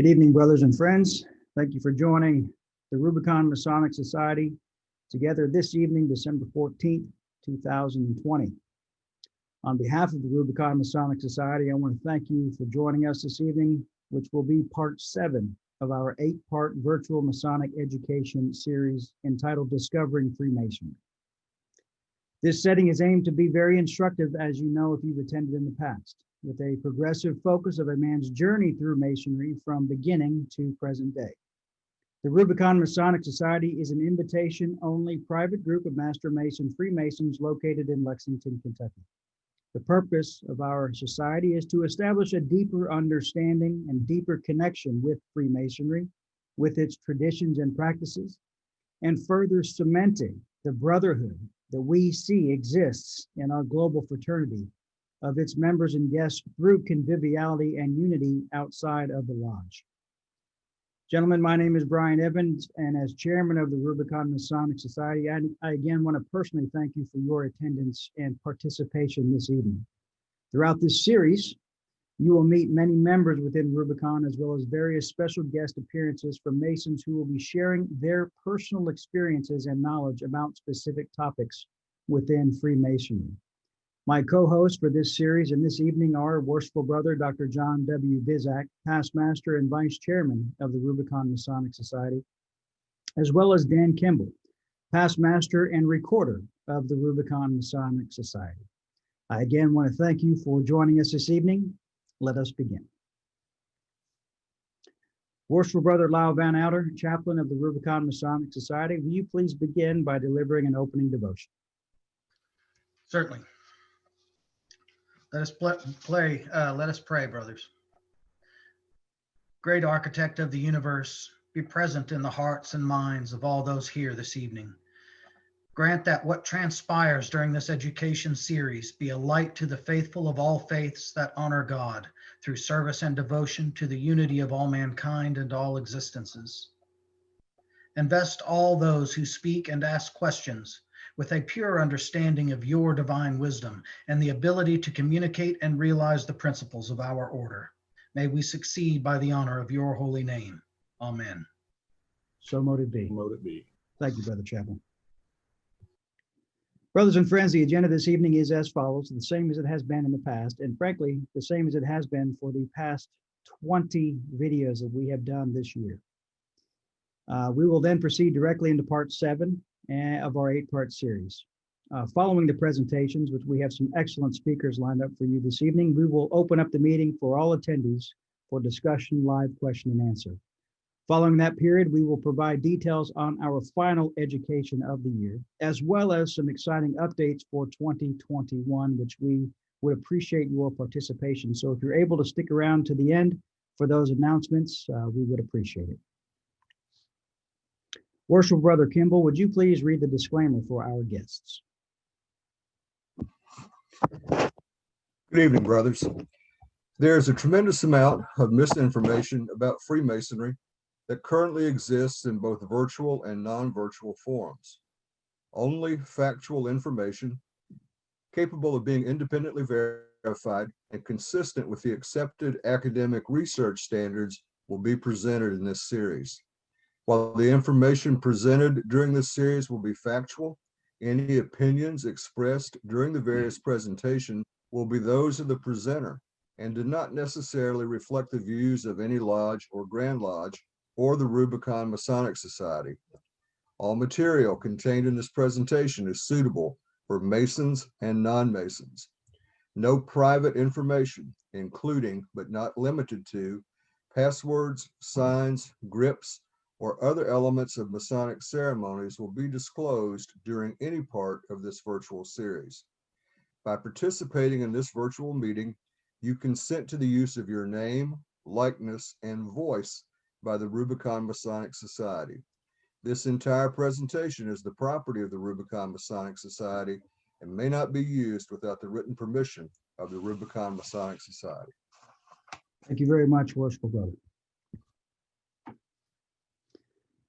Good evening, brothers and friends. Thank you for joining the Rubicon Masonic Society together this evening, December 14th, 2020. On behalf of the Rubicon Masonic Society, I want to thank you for joining us this evening, which will be part 7 of our 8-part virtual Masonic education series entitled Discovering Freemasonry. This setting is aimed to be very instructive, as you know if you've attended in the past, with a progressive focus of a man's journey through Masonry from beginning to present day. The Rubicon Masonic Society is an invitation-only private group of Master Mason Freemasons located in Lexington, Kentucky. The purpose of our society is to establish a deeper understanding and deeper connection with Freemasonry, with its traditions and practices, and further cementing the brotherhood that we see exists in our global fraternity of its members and guests through conviviality and unity outside of the lodge. Gentlemen, my name is Brian Evans, and as chairman of the Rubicon Masonic Society, I again want to personally thank you for your attendance and participation this evening. Throughout this series, you will meet many members within Rubicon, as well as various special guest appearances from Masons who will be sharing their personal experiences and knowledge about specific topics within Freemasonry. My co-hosts for this series and this evening are Worshipful Brother Dr. John W. Bizak, past master and vice chairman of the Rubicon Masonic Society, as well as Dan Kimball, past master and recorder of the Rubicon Masonic Society. I again want to thank you for joining us this evening. Let us begin. Worshipful Brother Lau Van Outer, chaplain of the Rubicon Masonic Society, will you please begin by delivering an opening devotion? Certainly. Let us pray, brothers. Great architect of the universe, be present in the hearts and minds of all those here this evening. Grant that what transpires during this education series be a light to the faithful of all faiths that honor God through service and devotion to the unity of all mankind and all existences. Invest all those who speak and ask questions with a pure understanding of your divine wisdom and the ability to communicate and realize the principles of our order. May we succeed by the honor of your holy name. Amen. So mote it be. Mote it be. Thank you, Brother Chaplain. Brothers and friends, the agenda this evening is as follows, the same as it has been in the past, and frankly, the same as it has been for the past 20 videos that we have done this year. We will then proceed directly into part 7 of our 8-part series. Following the presentations, which we have some excellent speakers lined up for you this evening, we will open up the meeting for all attendees for discussion, live question and answer. Following that period, we will provide details on our final education of the year, as well as some exciting updates for 2021, which we would appreciate your participation. So if you're able to stick around to the end for those announcements, we would appreciate it. Worshipful Brother Kimball, would you please read the disclaimer for our guests? Good evening, brothers. There is a tremendous amount of misinformation about Freemasonry that currently exists in both virtual and non-virtual forums. Only factual information capable of being independently verified and consistent with the accepted academic research standards will be presented in this series. While the information presented during this series will be factual, any opinions expressed during the various presentations will be those of the presenter and do not necessarily reflect the views of any lodge or Grand Lodge or the Rubicon Masonic Society. All material contained in this presentation is suitable for Masons and non-Masons. No private information, including but not limited to passwords, signs, grips, or other elements of Masonic ceremonies will be disclosed during any part of this virtual series. By participating in this virtual meeting, you consent to the use of your name, likeness, and voice by the Rubicon Masonic Society. This entire presentation is the property of the Rubicon Masonic Society and may not be used without the written permission of the Rubicon Masonic Society. Thank you very much, Worshipful Brother.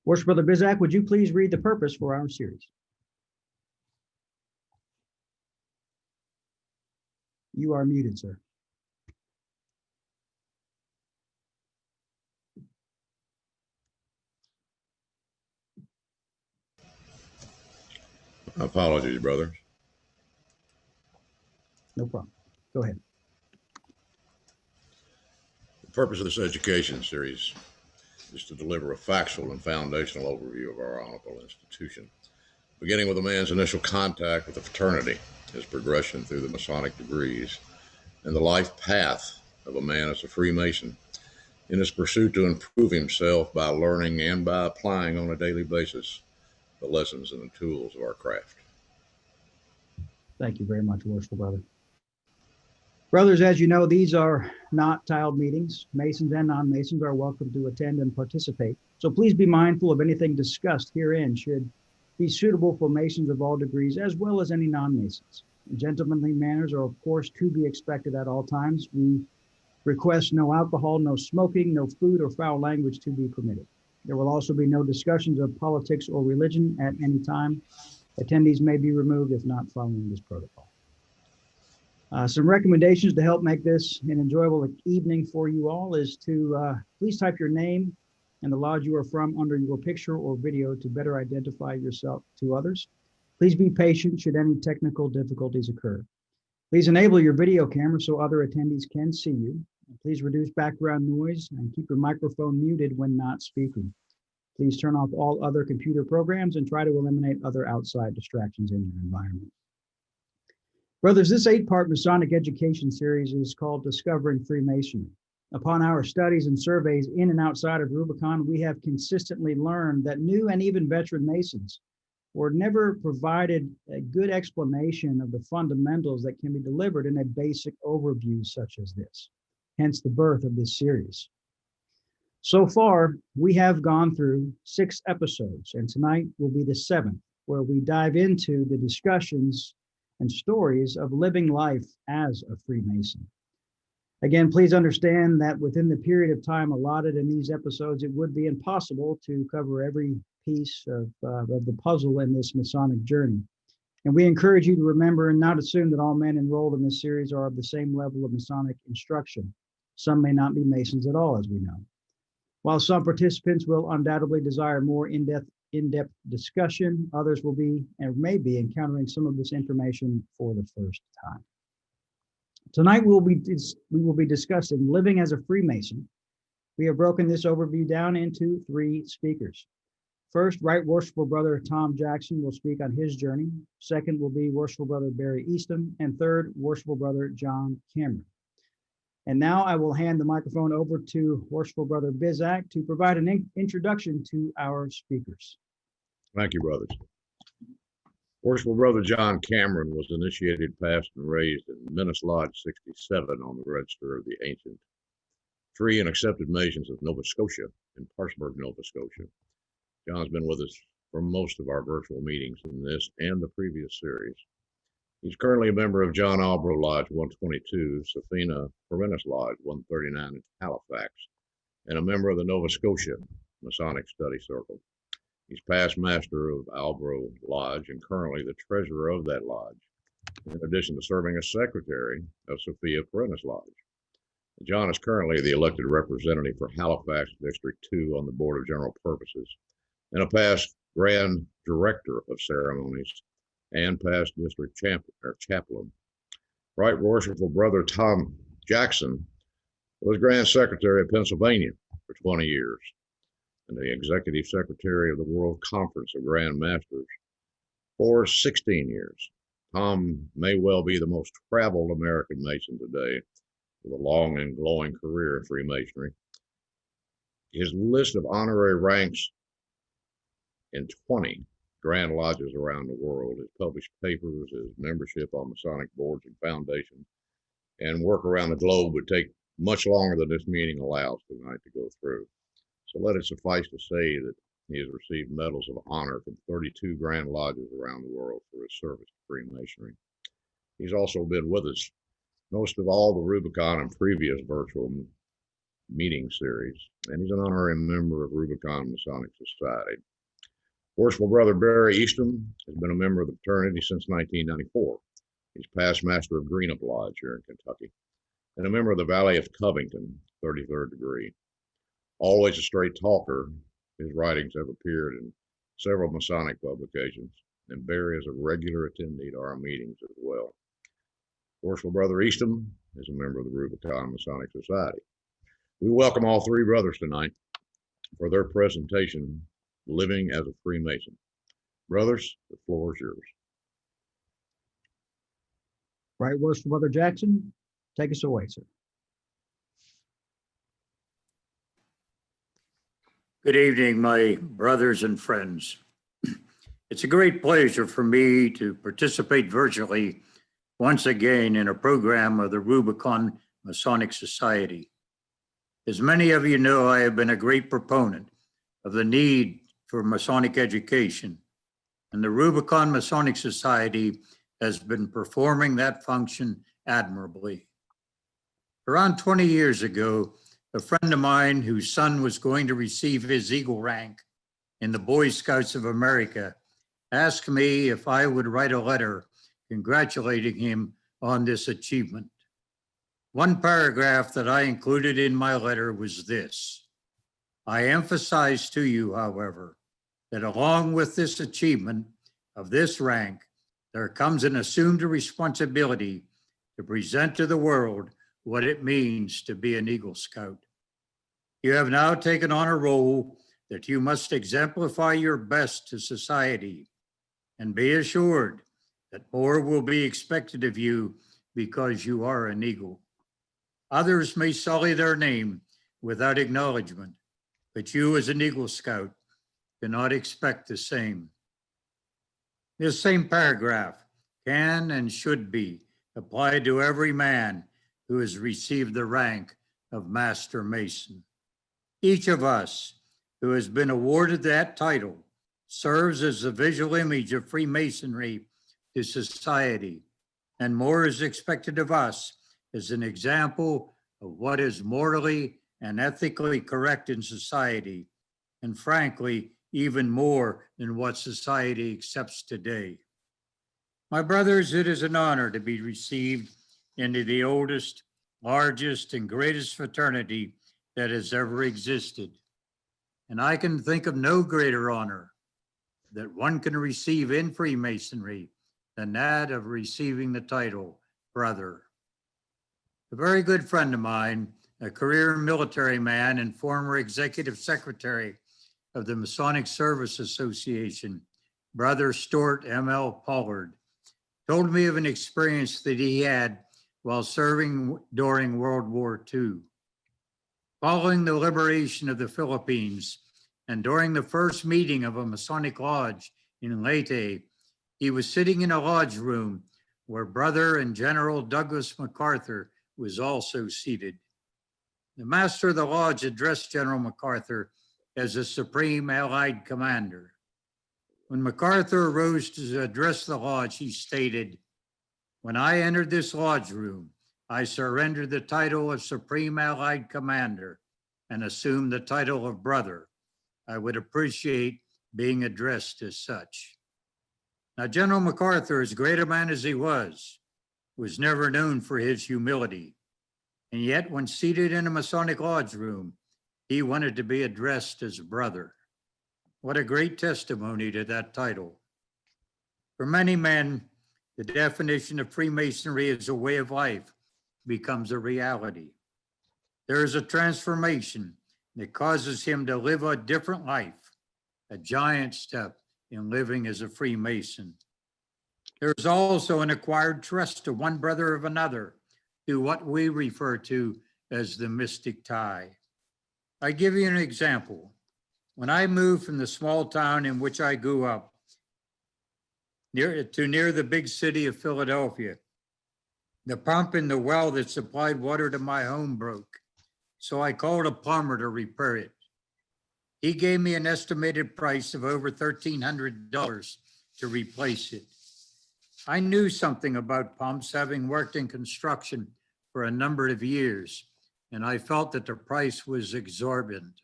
Worshipful Brother Bizak, would you please read the purpose for our series? You are muted, sir. Apologies, brother. No problem. Go ahead. The purpose of this education series is to deliver a factual and foundational overview of our honorable institution, beginning with a man's initial contact with the fraternity, his progression through the Masonic degrees, and the life path of a man as a Freemason in his pursuit to improve himself by learning and by applying on a daily basis the lessons and the tools of our craft. Thank you very much, worshipful brother. Brothers, as you know, these are not tiled meetings. Masons and non-Masons are welcome to attend and participate. So please be mindful of anything discussed herein should be suitable for Masons of all degrees, as well as any non-Masons. Gentlemanly manners are, of course, to be expected at all times. We request no alcohol, no smoking, no food or foul language to be permitted. There will also be no discussions of politics or religion at any time. Attendees may be removed if not following this protocol. Some recommendations to help make this an enjoyable evening for you all is to please type your name and the lodge you are from under your picture or video to better identify yourself to others. Please be patient should any technical difficulties occur. Please enable your video camera so other attendees can see you. Please reduce background noise and keep your microphone muted when not speaking. Please turn off all other computer programs and try to eliminate other outside distractions in your environment. Brothers, this 8-part Masonic education series is called Discovering Freemasonry. Upon our studies and surveys in and outside of Rubicon, we have consistently learned that new and even veteran Masons were never provided a good explanation of the fundamentals that can be delivered in a basic overview such as this, hence the birth of this series. So far, we have gone through 6 episodes, and tonight will be the 7th, where we dive into the discussions and stories of living life as a Freemason. Again, please understand that within the period of time allotted in these episodes, it would be impossible to cover every piece of the puzzle in this Masonic journey. And we encourage you to remember and not assume that all men enrolled in this series are of the same level of Masonic instruction. Some may not be Masons at all, as we know. While some participants will undoubtedly desire more in-depth discussion, others will be and may be encountering some of this information for the first time. Tonight we will be discussing living as a Freemason. We have broken this overview down into 3 speakers. First, Right Worshipful Brother Tom Jackson will speak on his journey. Second will be Worshipful Brother Barry Easton. And third, Worshipful Brother John Cameron. And now I will hand the microphone over to Worshipful Brother Bizak to provide an introduction to our speakers. Thank you, brothers. Worshipful Brother John Cameron was initiated, passed, and raised in Menace Lodge 67 on the register of the ancient Free and Accepted Masons of Nova Scotia in Parksburg, Nova Scotia. John's been with us for most of our virtual meetings in this and the previous series. He's currently a member of John Albro Lodge 122, Safina Perennis Lodge 139 in Halifax, and a member of the Nova Scotia Masonic Study Circle. He's past master of Albro Lodge and currently the treasurer of that lodge, in addition to serving as secretary of Sophia Perennis Lodge. John is currently the elected representative for Halifax District 2 on the Board of General Purposes, and a past Grand Director of Ceremonies and past district chaplain. Right Worshipful Brother Tom Jackson was Grand Secretary of Pennsylvania for 20 years and the Executive Secretary of the World Conference of Grand Masters for 16 years. Tom may well be the most traveled American Mason today with a long and glowing career in Freemasonry. His list of honorary ranks in 20 Grand Lodges around the world, his published papers, his membership on Masonic boards and foundations, and work around the globe would take much longer than this meeting allows tonight to go through. So let it suffice to say that he has received medals of honor from 32 Grand Lodges around the world for his service to Freemasonry. He's also been with us most of all the Rubicon and previous virtual meeting series, and he's an honorary member of Rubicon Masonic Society. Worshipful Brother Barry Easton has been a member of the fraternity since 1994. He's past master of Greenup Lodge here in Kentucky, and a member of the Valley of Covington, 33rd degree. Always a straight talker, his writings have appeared in several Masonic publications, and Barry is a regular attendee to our meetings as well. Worshipful Brother Eastham is a member of the Rubicon Masonic Society. We welcome all three brothers tonight for their presentation, Living as a Freemason. Brothers, the floor is yours. Right, Worshipful Brother Jackson, take us away, sir. Good evening, my brothers and friends. It's a great pleasure for me to participate virtually once again in a program of the Rubicon Masonic Society. As many of you know, I have been a great proponent of the need for Masonic education, and the Rubicon Masonic Society has been performing that function admirably. Around 20 years ago, a friend of mine whose son was going to receive his Eagle rank in the Boy Scouts of America asked me if I would write a letter congratulating him on this achievement. One paragraph that I included in my letter was this: I emphasize to you, however, that along with this achievement of this rank, there comes an assumed responsibility to present to the world what it means to be an Eagle Scout. You have now taken on a role that you must exemplify your best to society, and be assured that more will be expected of you because you are an Eagle. Others may sully their name without acknowledgement, but you as an Eagle Scout cannot expect the same. This same paragraph can and should be applied to every man who has received the rank of Master Mason. Each of us who has been awarded that title serves as a visual image of Freemasonry to society, and more is expected of us as an example of what is morally and ethically correct in society, and frankly, even more than what society accepts today. My brothers, it is an honor to be received into the oldest, largest, and greatest fraternity that has ever existed. And I can think of no greater honor that one can receive in Freemasonry than that of receiving the title brother. A very good friend of mine, a career military man and former executive secretary of the Masonic Service Association, Brother Stuart M.L. Pollard, told me of an experience that he had while serving during World War II. Following the liberation of the Philippines and during the first meeting of a Masonic lodge in Leyte, he was sitting in a lodge room where Brother and General Douglas MacArthur was also seated. The master of the lodge addressed General MacArthur as a Supreme Allied Commander. When MacArthur arose to address the lodge, he stated, "When I entered this lodge room, I surrendered the title of Supreme Allied Commander and assumed the title of brother. I would appreciate being addressed as such." Now, General MacArthur, as great a man as he was never known for his humility. And yet, when seated in a Masonic lodge room, he wanted to be addressed as brother. What a great testimony to that title. For many men, the definition of Freemasonry as a way of life becomes a reality. There is a transformation that causes him to live a different life, a giant step in living as a Freemason. There is also an acquired trust to one brother of another through what we refer to as the mystic tie. I give you an example. When I moved from the small town in which I grew up near the big city of Philadelphia, the pump in the well that supplied water to my home broke, so I called a plumber to repair it. He gave me an estimated price of over $1,300 to replace it. I knew something about pumps, having worked in construction for a number of years, and I felt that the price was exorbitant.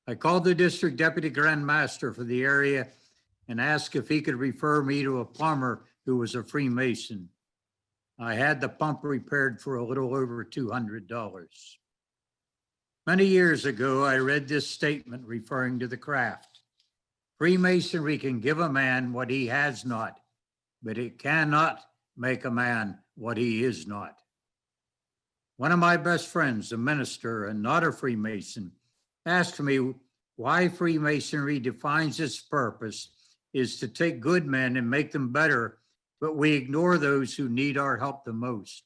I called the district deputy grand master for the area and asked if he could refer me to a plumber who was a Freemason. I had the pump repaired for a little over $200. Many years ago, I read this statement referring to the craft. Freemasonry can give a man what he has not, but it cannot make a man what he is not. One of my best friends, a minister and not a Freemason, asked me why Freemasonry defines its purpose is to take good men and make them better, but we ignore those who need our help the most.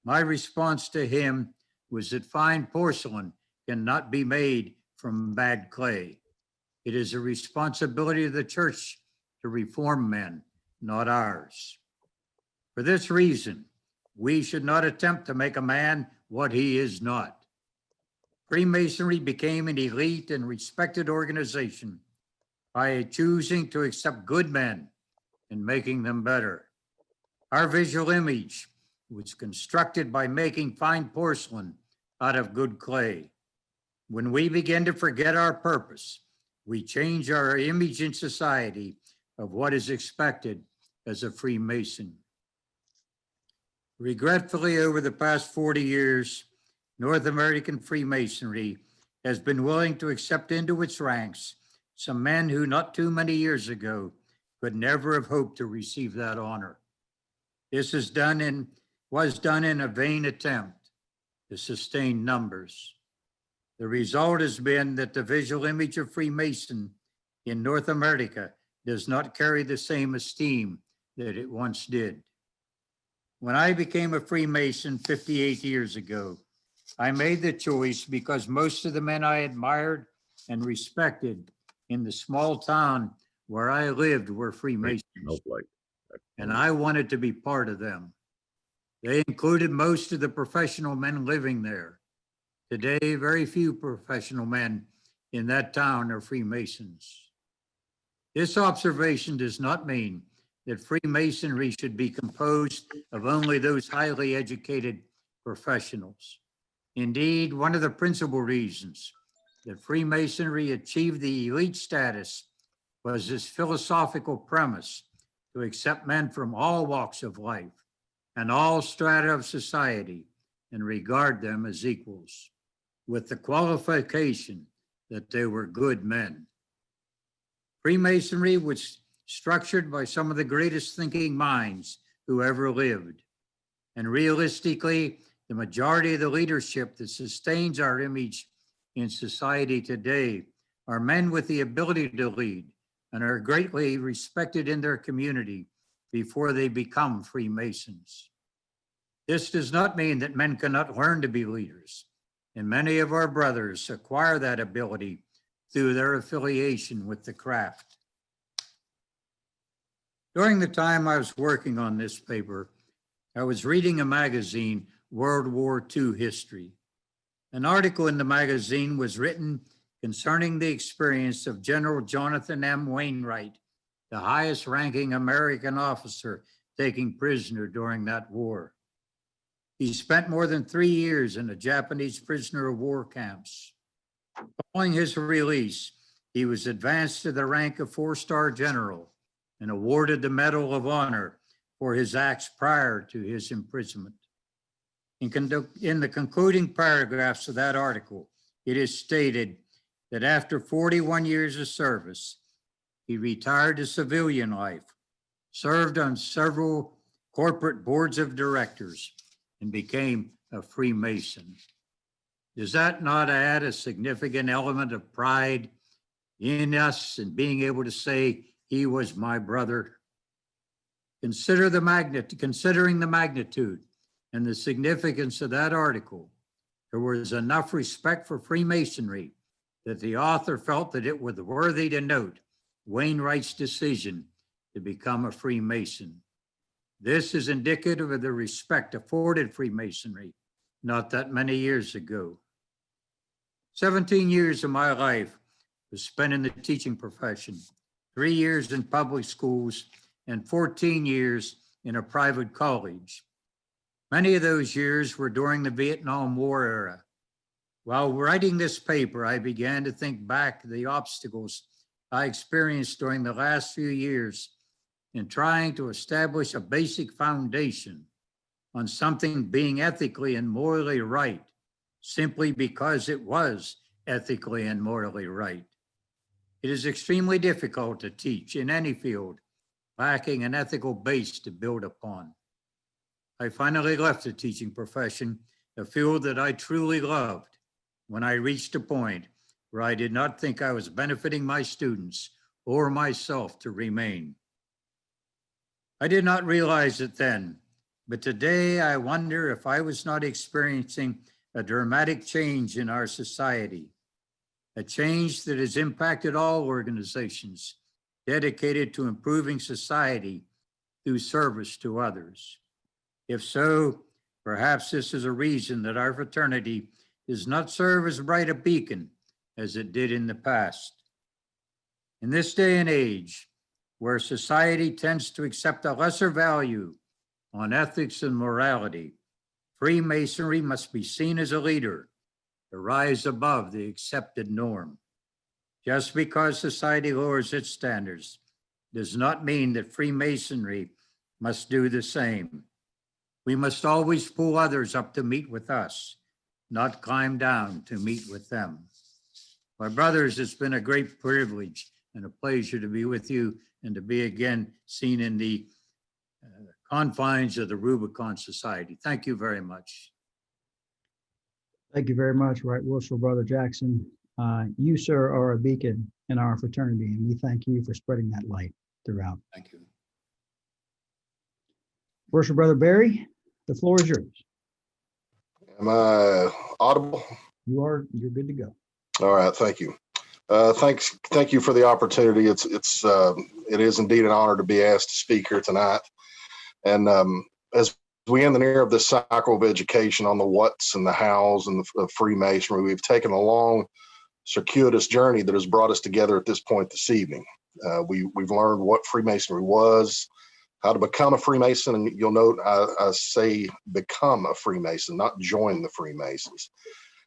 My response to him was that fine porcelain cannot be made from bad clay. It is a responsibility of the church to reform men, not ours. For this reason, we should not attempt to make a man what he is not. Freemasonry became an elite and respected organization by choosing to accept good men and making them better. Our visual image was constructed by making fine porcelain out of good clay. When we begin to forget our purpose, we change our image in society of what is expected as a Freemason. Regretfully, over the past 40 years, North American Freemasonry has been willing to accept into its ranks some men who not too many years ago could never have hoped to receive that honor. This was done in a vain attempt to sustain numbers. The result has been that the visual image of Freemason in North America does not carry the same esteem that it once did. When I became a Freemason 58 years ago, I made the choice because most of the men I admired and respected in the small town where I lived were Freemasons, and I wanted to be part of them. They included most of the professional men living there. Today, very few professional men in that town are Freemasons. This observation does not mean that Freemasonry should be composed of only those highly educated professionals. Indeed, one of the principal reasons that Freemasonry achieved the elite status was this philosophical premise to accept men from all walks of life and all strata of society and regard them as equals, with the qualification that they were good men. Freemasonry was structured by some of the greatest thinking minds who ever lived. And realistically, the majority of the leadership that sustains our image in society today are men with the ability to lead and are greatly respected in their community before they become Freemasons. This does not mean that men cannot learn to be leaders, and many of our brothers acquire that ability through their affiliation with the craft. During the time I was working on this paper, I was reading a magazine, World War II History. An article in the magazine was written concerning the experience of General Jonathan M. Wainwright, the highest ranking American officer taken prisoner during that war. He spent more than 3 years in the Japanese prisoner of war camps. Following his release, he was advanced to the rank of 4-star general and awarded the Medal of Honor for his acts prior to his imprisonment. In the concluding paragraphs of that article, it is stated that after 41 years of service, he retired to civilian life, served on several corporate boards of directors, and became a Freemason. Does that not add a significant element of pride in us and being able to say, he was my brother? Considering the magnitude and the significance of that article, there was enough respect for Freemasonry that the author felt that it was worthy to note Wainwright's decision to become a Freemason. This is indicative of the respect afforded Freemasonry not that many years ago. 17 years of my life was spent in the teaching profession, 3 years in public schools, and 14 years in a private college. Many of those years were during the Vietnam War era. While writing this paper, I began to think back to the obstacles I experienced during the last few years in trying to establish a basic foundation on something being ethically and morally right, simply because it was ethically and morally right. It is extremely difficult to teach in any field lacking an ethical base to build upon. I finally left the teaching profession, a field that I truly loved, when I reached a point where I did not think I was benefiting my students or myself to remain. I did not realize it then, but today I wonder if I was not experiencing a dramatic change in our society, a change that has impacted all organizations dedicated to improving society through service to others. If so, perhaps this is a reason that our fraternity does not serve as bright a beacon as it did in the past. In this day and age, where society tends to accept a lesser value on ethics and morality, Freemasonry must be seen as a leader to rise above the accepted norm. Just because society lowers its standards does not mean that Freemasonry must do the same. We must always pull others up to meet with us, not climb down to meet with them. My brothers, it's been a great privilege and a pleasure to be with you and to be again seen in the confines of the Rubicon Society. Thank you very much. Thank you very much, Right Worshipful Brother Jackson. You, sir, are a beacon in our fraternity, and we thank you for spreading that light throughout. Thank you. Worshipful Brother Barry, the floor is yours. Am I audible? You're good to go. All right, thank you. Thank you for the opportunity. It is indeed an honor to be asked to speak here tonight. And as we end the near of this cycle of education on the what's and the how's and of Freemasonry, we've taken a long, circuitous journey that has brought us together at this point this evening. We've learned what Freemasonry was, how to become a Freemason, and you'll note I say become a Freemason, not join the Freemasons.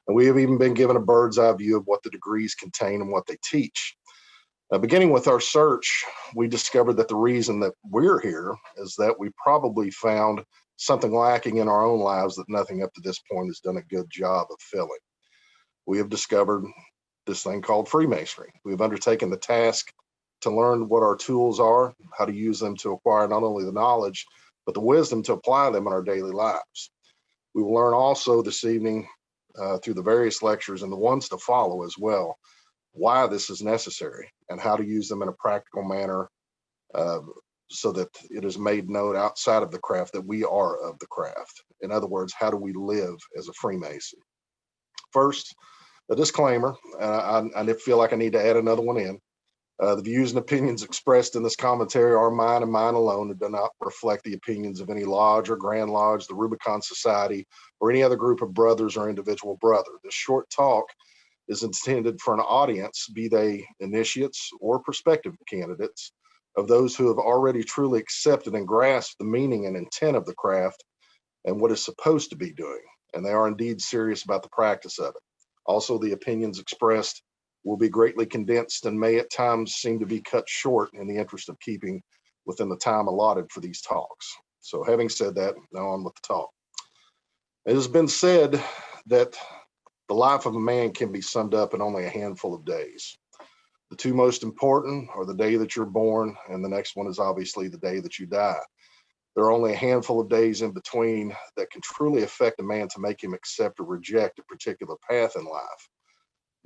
And we have even been given a bird's eye view of what the degrees contain and what they teach. Beginning with our search, we discovered that the reason that we're here is that we probably found something lacking in our own lives that nothing up to this point has done a good job of filling. We have discovered this thing called Freemasonry. We've undertaken the task to learn what our tools are, how to use them to acquire not only the knowledge, but the wisdom to apply them in our daily lives. We will learn also this evening through the various lectures and the ones to follow as well, why this is necessary and how to use them in a practical manner so that it is made known outside of the craft that we are of the craft. In other words, how do we live as a Freemason? First, a disclaimer, and I feel like I need to add another one in. The views and opinions expressed in this commentary are mine and mine alone and do not reflect the opinions of any lodge or Grand Lodge, the Rubicon Society, or any other group of brothers or individual brother. This short talk is intended for an audience, be they initiates or prospective candidates, of those who have already truly accepted and grasped the meaning and intent of the craft and what it's supposed to be doing, and they are indeed serious about the practice of it. Also, the opinions expressed will be greatly condensed and may at times seem to be cut short in the interest of keeping within the time allotted for these talks. So having said that, now on with the talk. It has been said that the life of a man can be summed up in only a handful of days. The two most important are the day that you're born, and the next one is obviously the day that you die. There are only a handful of days in between that can truly affect a man to make him accept or reject a particular path in life.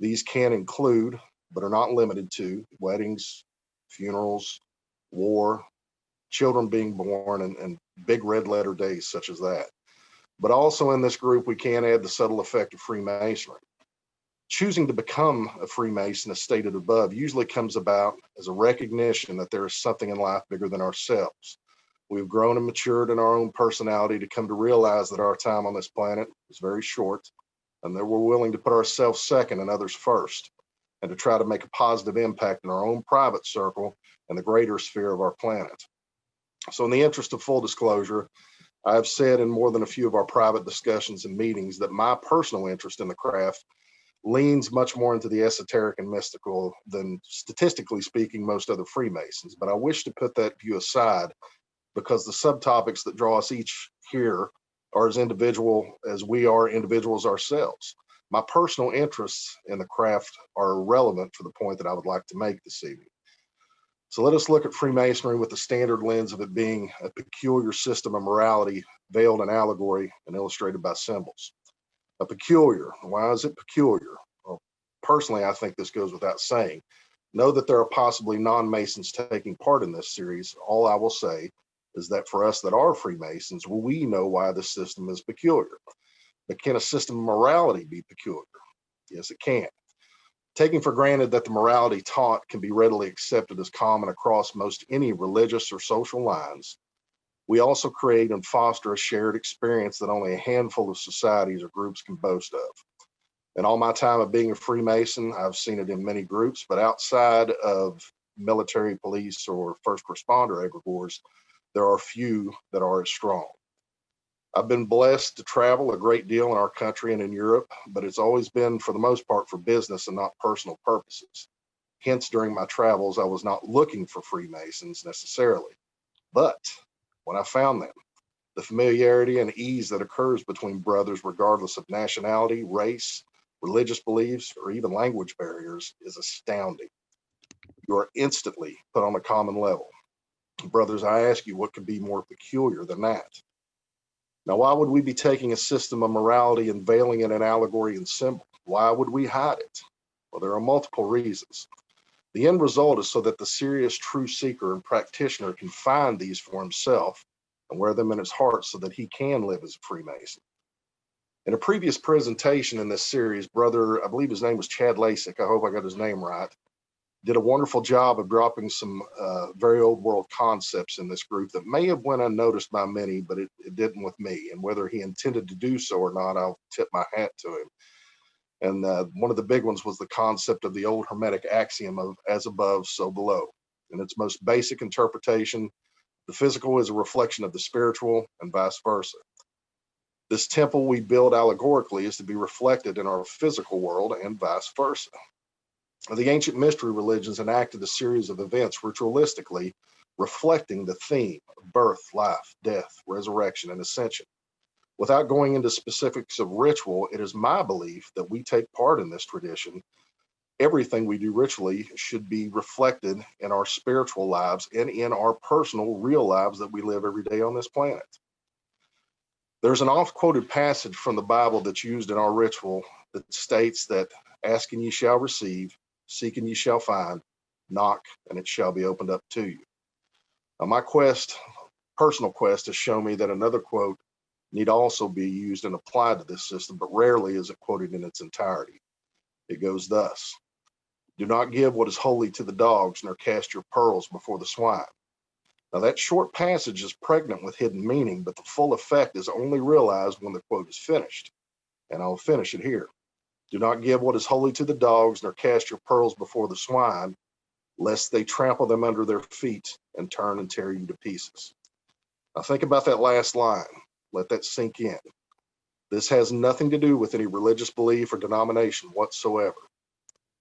These can include, but are not limited to, weddings, funerals, war, children being born, and big red letter days such as that. But also in this group, we can add the subtle effect of Freemasonry. Choosing to become a Freemason, as stated above, usually comes about as a recognition that there is something in life bigger than ourselves. We've grown and matured in our own personality to come to realize that our time on this planet is very short, and that we're willing to put ourselves second and others first, and to try to make a positive impact in our own private circle and the greater sphere of our planet. So in the interest of full disclosure, I have said in more than a few of our private discussions and meetings that my personal interest in the craft leans much more into the esoteric and mystical than, statistically speaking, most other Freemasons. But I wish to put that view aside because the subtopics that draw us each here are as individual as we are individuals ourselves. My personal interests in the craft are irrelevant for the point that I would like to make this evening. So let us look at Freemasonry with the standard lens of it being a peculiar system of morality veiled in allegory and illustrated by symbols. A peculiar, why is it peculiar? Well, personally, I think this goes without saying. Know that there are possibly non-Masons taking part in this series. All I will say is that for us that are Freemasons, we know why the system is peculiar. But can a system of morality be peculiar? Yes, it can. Taking for granted that the morality taught can be readily accepted as common across most any religious or social lines, we also create and foster a shared experience that only a handful of societies or groups can boast of. In all my time of being a Freemason, I've seen it in many groups, but outside of military, police, or first responder egregores, there are few that are as strong. I've been blessed to travel a great deal in our country and in Europe, but it's always been, for the most part, for business and not personal purposes. Hence, during my travels, I was not looking for Freemasons necessarily. But when I found them, the familiarity and ease that occurs between brothers, regardless of nationality, race, religious beliefs, or even language barriers, is astounding. You are instantly put on a common level. Brothers, I ask you, what could be more peculiar than that? Now, why would we be taking a system of morality and veiling it in allegory and symbol? Why would we hide it? Well, there are multiple reasons. The end result is so that the serious truth seeker and practitioner can find these for himself and wear them in his heart so that he can live as a Freemason. In a previous presentation in this series, brother, I believe his name was Chad Lasik, I hope I got his name right, did a wonderful job of dropping some very old world concepts in this group that may have went unnoticed by many, but it didn't with me. And whether he intended to do so or not, I'll tip my hat to him. And one of the big ones was the concept of the old Hermetic axiom of as above, so below. In its most basic interpretation, the physical is a reflection of the spiritual and vice versa. This temple we build allegorically is to be reflected in our physical world and vice versa. The ancient mystery religions enacted a series of events ritualistically reflecting the theme of birth, life, death, resurrection, and ascension. Without going into specifics of ritual, it is my belief that we take part in this tradition. Everything we do ritually should be reflected in our spiritual lives and in our personal, real lives that we live every day on this planet. There's an oft-quoted passage from the Bible that's used in our ritual that states that asking ye shall receive, seek and ye shall find, knock and it shall be opened up to you. Now, my personal quest has shown me that another quote need also be used and applied to this system, but rarely is it quoted in its entirety. It goes thus: do not give what is holy to the dogs, nor cast your pearls before the swine. Now, that short passage is pregnant with hidden meaning, but the full effect is only realized when the quote is finished. And I'll finish it here. Do not give what is holy to the dogs, nor cast your pearls before the swine, lest they trample them under their feet and turn and tear you to pieces. Now think about that last line. Let that sink in. This has nothing to do with any religious belief or denomination whatsoever,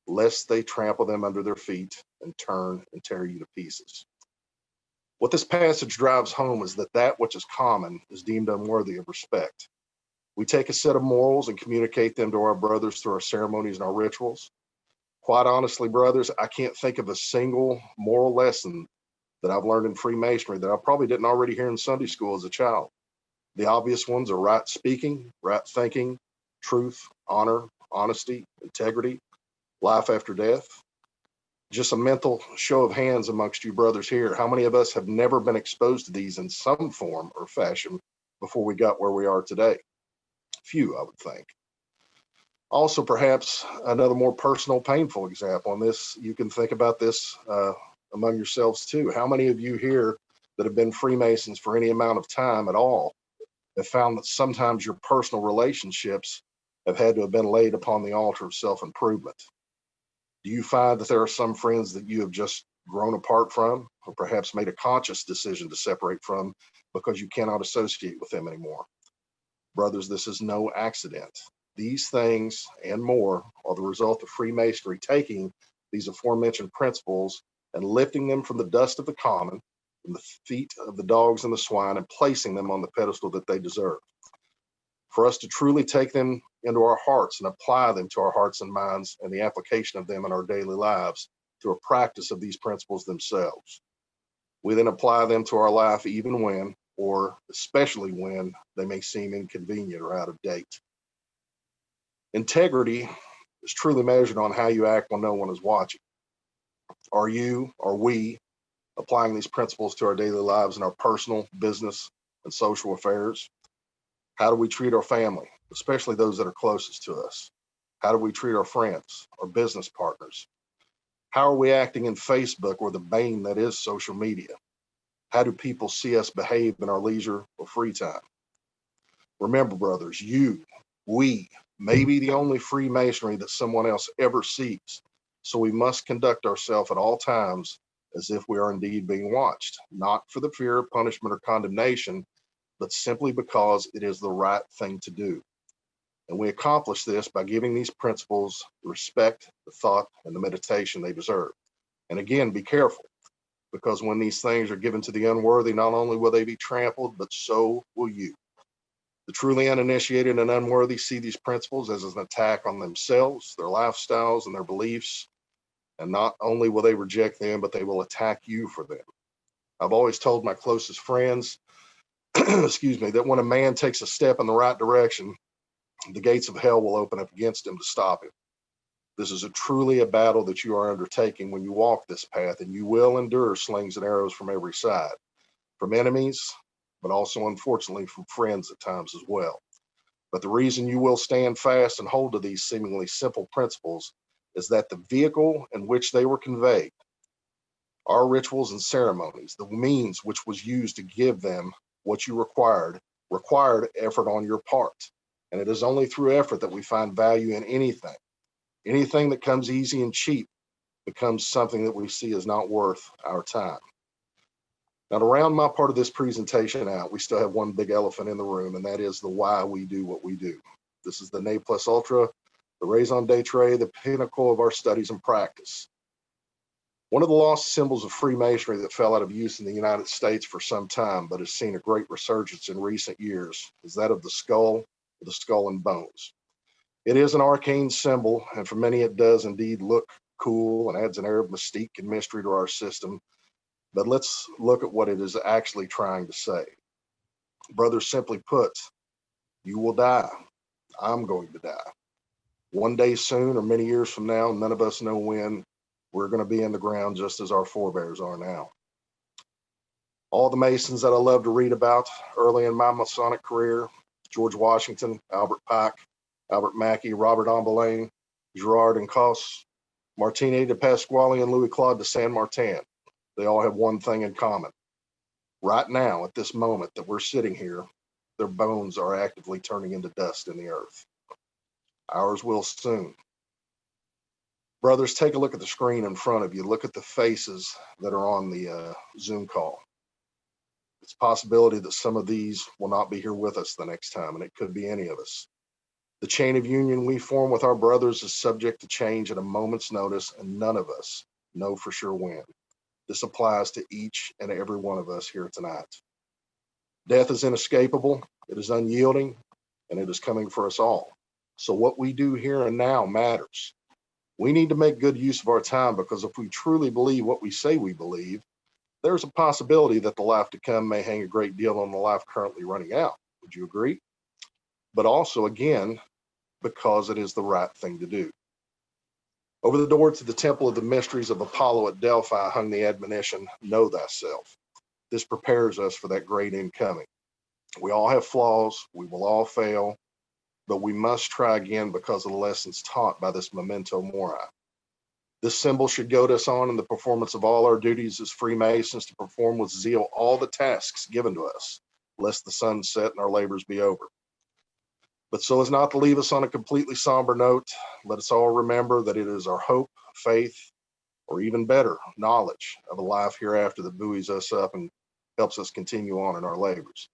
lest they trample them under their feet and turn and tear you to pieces. What this passage drives home is that that which is common is deemed unworthy of respect. We take a set of morals and communicate them to our brothers through our ceremonies and our rituals. Quite honestly, brothers, I can't think of a single moral lesson that I've learned in Freemasonry that I probably didn't already hear in Sunday school as a child. The obvious ones are right speaking, right thinking, truth, honor, honesty, integrity, life after death. Just a mental show of hands amongst you brothers here. How many of us have never been exposed to these in some form or fashion before we got where we are today? Few, I would think. Also, perhaps another more personal, painful example, and this, you can think about this among yourselves too. How many of you here that have been Freemasons for any amount of time at all have found that sometimes your personal relationships have had to have been laid upon the altar of self-improvement? Do you find that there are some friends that you have just grown apart from, or perhaps made a conscious decision to separate from because you cannot associate with them anymore? Brothers, this is no accident. These things and more are the result of Freemasonry taking these aforementioned principles and lifting them from the dust of the common, from the feet of the dogs and the swine, and placing them on the pedestal that they deserve. For us to truly take them into our hearts and apply them to our hearts and minds and the application of them in our daily lives through a practice of these principles themselves. We then apply them to our life even when, or especially when, they may seem inconvenient or out of date. Integrity is truly measured on how you act when no one is watching. Are we applying these principles to our daily lives in our personal, business, and social affairs? How do we treat our family, especially those that are closest to us? How do we treat our friends, our business partners? How are we acting in Facebook or the bane that is social media? How do people see us behave in our leisure or free time? Remember, brothers, we may be the only Freemasonry that someone else ever sees. So we must conduct ourselves at all times as if we are indeed being watched, not for the fear of punishment or condemnation, but simply because it is the right thing to do. And we accomplish this by giving these principles the respect, the thought, and the meditation they deserve. And again, be careful, because when these things are given to the unworthy, not only will they be trampled, but so will you. The truly uninitiated and unworthy see these principles as an attack on themselves, their lifestyles, and their beliefs. And not only will they reject them, but they will attack you for them. I've always told my closest friends, excuse me, that when a man takes a step in the right direction, the gates of hell will open up against him to stop him. This is truly a battle that you are undertaking when you walk this path, and you will endure slings and arrows from every side, from enemies, but also, unfortunately, from friends at times as well. But the reason you will stand fast and hold to these seemingly simple principles is that the vehicle in which they were conveyed, our rituals and ceremonies, the means which was used to give them what you required effort on your part. And it is only through effort that we find value in anything. Anything that comes easy and cheap becomes something that we see as not worth our time. Now, to round my part of this presentation out, we still have one big elephant in the room, and that is the why we do what we do. This is the ne plus ultra, the raison d'etre, the pinnacle of our studies and practice. One of the lost symbols of Freemasonry that fell out of use in the United States for some time, but has seen a great resurgence in recent years, is that of the skull and bones. It is an arcane symbol, and for many it does indeed look cool and adds an air of mystique and mystery to our system. But let's look at what it is actually trying to say. Brothers, simply put, you will die. I'm going to die. One day soon or many years from now, none of us know when, we're going to be in the ground just as our forebears are now. All the Masons that I love to read about early in my Masonic career, George Washington, Albert Pike, Albert Mackey, Robert Ambelain, Girard and Cosse, Martini de Pasquale, and Louis Claude de Saint Martin, they all have one thing in common. Right now, at this moment that we're sitting here, their bones are actively turning into dust in the earth. Ours will soon. Brothers, take a look at the screen in front of you. Look at the faces that are on the Zoom call. It's a possibility that some of these will not be here with us the next time, and it could be any of us. The chain of union we form with our brothers is subject to change at a moment's notice, and none of us know for sure when. This applies to each and every one of us here tonight. Death is inescapable, it is unyielding, and it is coming for us all. So what we do here and now matters. We need to make good use of our time, because if we truly believe what we say we believe, there's a possibility that the life to come may hang a great deal on the life currently running out. Would you agree? But also, again, because it is the right thing to do. Over the door to the Temple of the Mysteries of Apollo at Delphi hung the admonition, know thyself. This prepares us for that great incoming. We all have flaws, we will all fail, but we must try again because of the lessons taught by this memento mori. This symbol should goad us on in the performance of all our duties as Freemasons to perform with zeal all the tasks given to us, lest the sun set and our labors be over. But so as not to leave us on a completely somber note, let us all remember that it is our hope, faith, or even better, knowledge of a life hereafter that buoys us up and helps us continue on in our labors.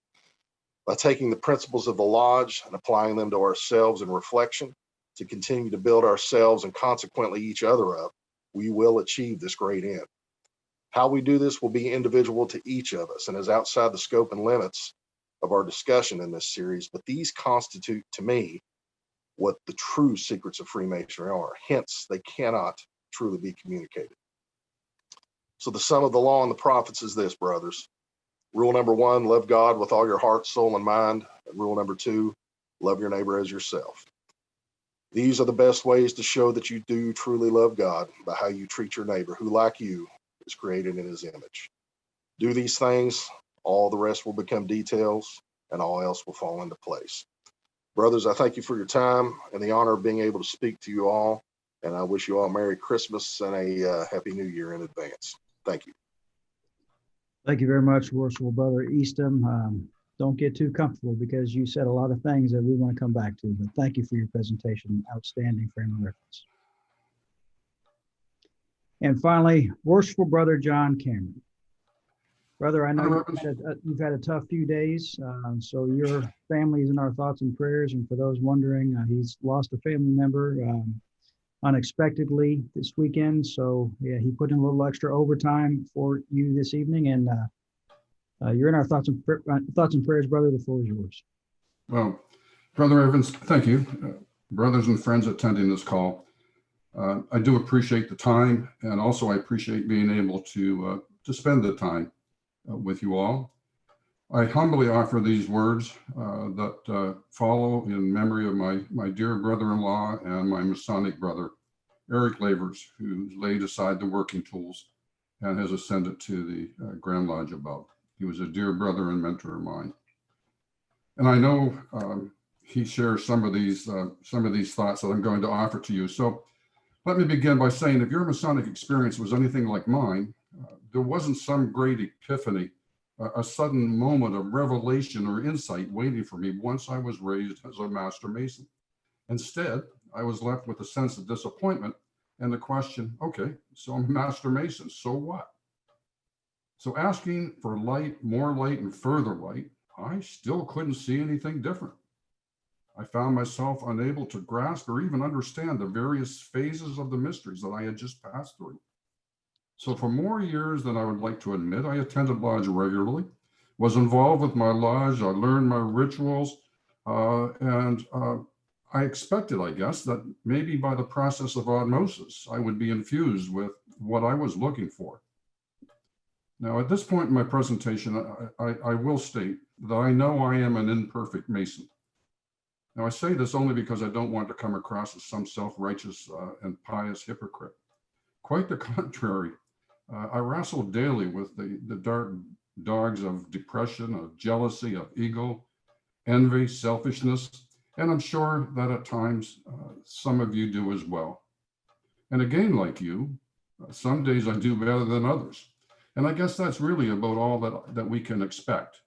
By taking the principles of the Lodge and applying them to ourselves in reflection to continue to build ourselves and consequently each other up, we will achieve this great end. How we do this will be individual to each of us and is outside the scope and limits of our discussion in this series, but these constitute to me what the true secrets of Freemasonry are. Hence, they cannot truly be communicated. So the sum of the law and the prophets is this, brothers. Rule number 1, love God with all your heart, soul, and mind. And rule number 2, love your neighbor as yourself. These are the best ways to show that you do truly love God, by how you treat your neighbor, who like you is created in his image. Do these things, all the rest will become details, and all else will fall into place. Brothers, I thank you for your time and the honor of being able to speak to you all. And I wish you all Merry Christmas and a Happy New Year in advance. Thank you. Thank you very much, Worshipful Brother Eastham. Don't get too comfortable because you said a lot of things that we want to come back to, but thank you for your presentation. Outstanding frame of reference. And finally, Worshipful Brother John Cameron. Brother, I know you've had a tough few days, so your family is in our thoughts and prayers. And for those wondering, he's lost a family member unexpectedly this weekend. So yeah, he put in a little extra overtime for you this evening, and you're in our thoughts and prayers, brother. The floor is yours. Well, Brother Evans, thank you. Brothers and friends attending this call, I do appreciate the time, and also I appreciate being able to spend the time with you all. I humbly offer these words that follow in memory of my dear brother-in-law and my Masonic brother, Eric Lavers, who's laid aside the working tools and has ascended to the Grand Lodge above. He was a dear brother and mentor of mine. And I know he shares some of these thoughts that I'm going to offer to you. So let me begin by saying, if your Masonic experience was anything like mine, there wasn't some great epiphany, a sudden moment of revelation or insight waiting for me once I was raised as a Master Mason. Instead, I was left with a sense of disappointment and the question, okay, so I'm a Master Mason, so what? So asking for light, more light, and further light, I still couldn't see anything different. I found myself unable to grasp or even understand the various phases of the mysteries that I had just passed through. So for more years than I would like to admit, I attended lodge regularly, was involved with my lodge, I learned my rituals, and I expected, I guess, that maybe by the process of osmosis, I would be infused with what I was looking for. Now, at this point in my presentation, I will state that I know I am an imperfect Mason. Now, I say this only because I don't want to come across as some self-righteous and pious hypocrite. Quite the contrary. I wrestle daily with the dark dogs of depression, of jealousy, of ego, envy, selfishness, and I'm sure that at times some of you do as well. And again, like you, some days I do better than others. And I guess that's really about all that we can expect.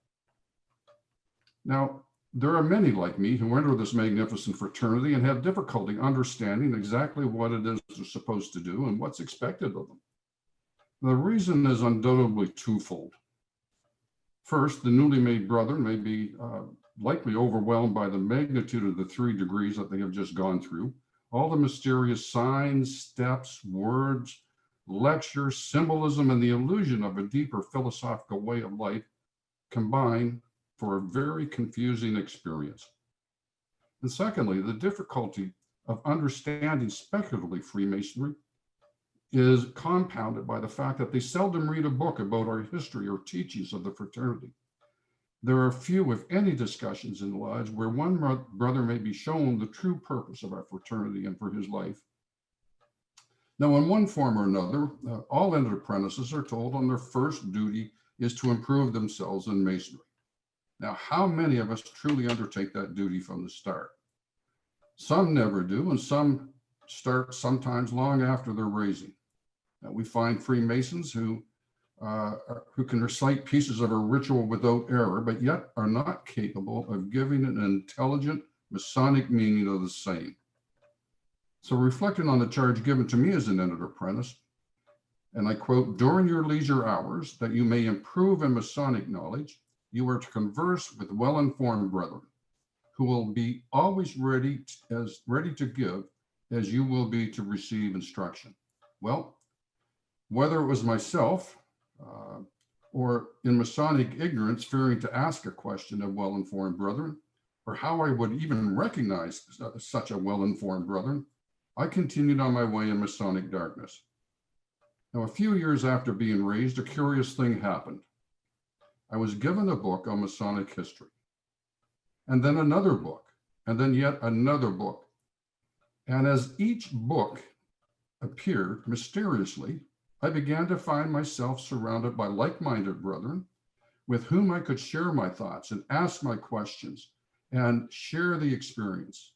Now, there are many like me who enter this magnificent fraternity and have difficulty understanding exactly what it is they're supposed to do and what's expected of them. The reason is undoubtedly twofold. First, the newly made brother may be likely overwhelmed by the magnitude of the 3 degrees that they have just gone through, all the mysterious signs, steps, words, lectures, symbolism, and the illusion of a deeper philosophical way of life combine for a very confusing experience. And secondly, the difficulty of understanding speculatively Freemasonry is compounded by the fact that they seldom read a book about our history or teachings of the fraternity. There are few, if any, discussions in the lodge where one brother may be shown the true purpose of our fraternity and for his life. Now, in one form or another, all entered apprentices are told on their first duty is to improve themselves in Masonry. Now, how many of us truly undertake that duty from the start? Some never do, and some start sometimes long after their raising. Now, we find Freemasons who can recite pieces of a ritual without error, but yet are not capable of giving an intelligent Masonic meaning of the same. So reflecting on the charge given to me as an entered apprentice, and I quote, "During your leisure hours, that you may improve in Masonic knowledge, you are to converse with well-informed brethren, who will be always ready to give as you will be to receive instruction." Well, whether it was myself or in Masonic ignorance, fearing to ask a question of well-informed brethren, or how I would even recognize such a well-informed brethren, I continued on my way in Masonic darkness. Now, a few years after being raised, a curious thing happened. I was given a book on Masonic history, and then another book, and then yet another book. And as each book appeared mysteriously, I began to find myself surrounded by like-minded brethren with whom I could share my thoughts and ask my questions and share the experience.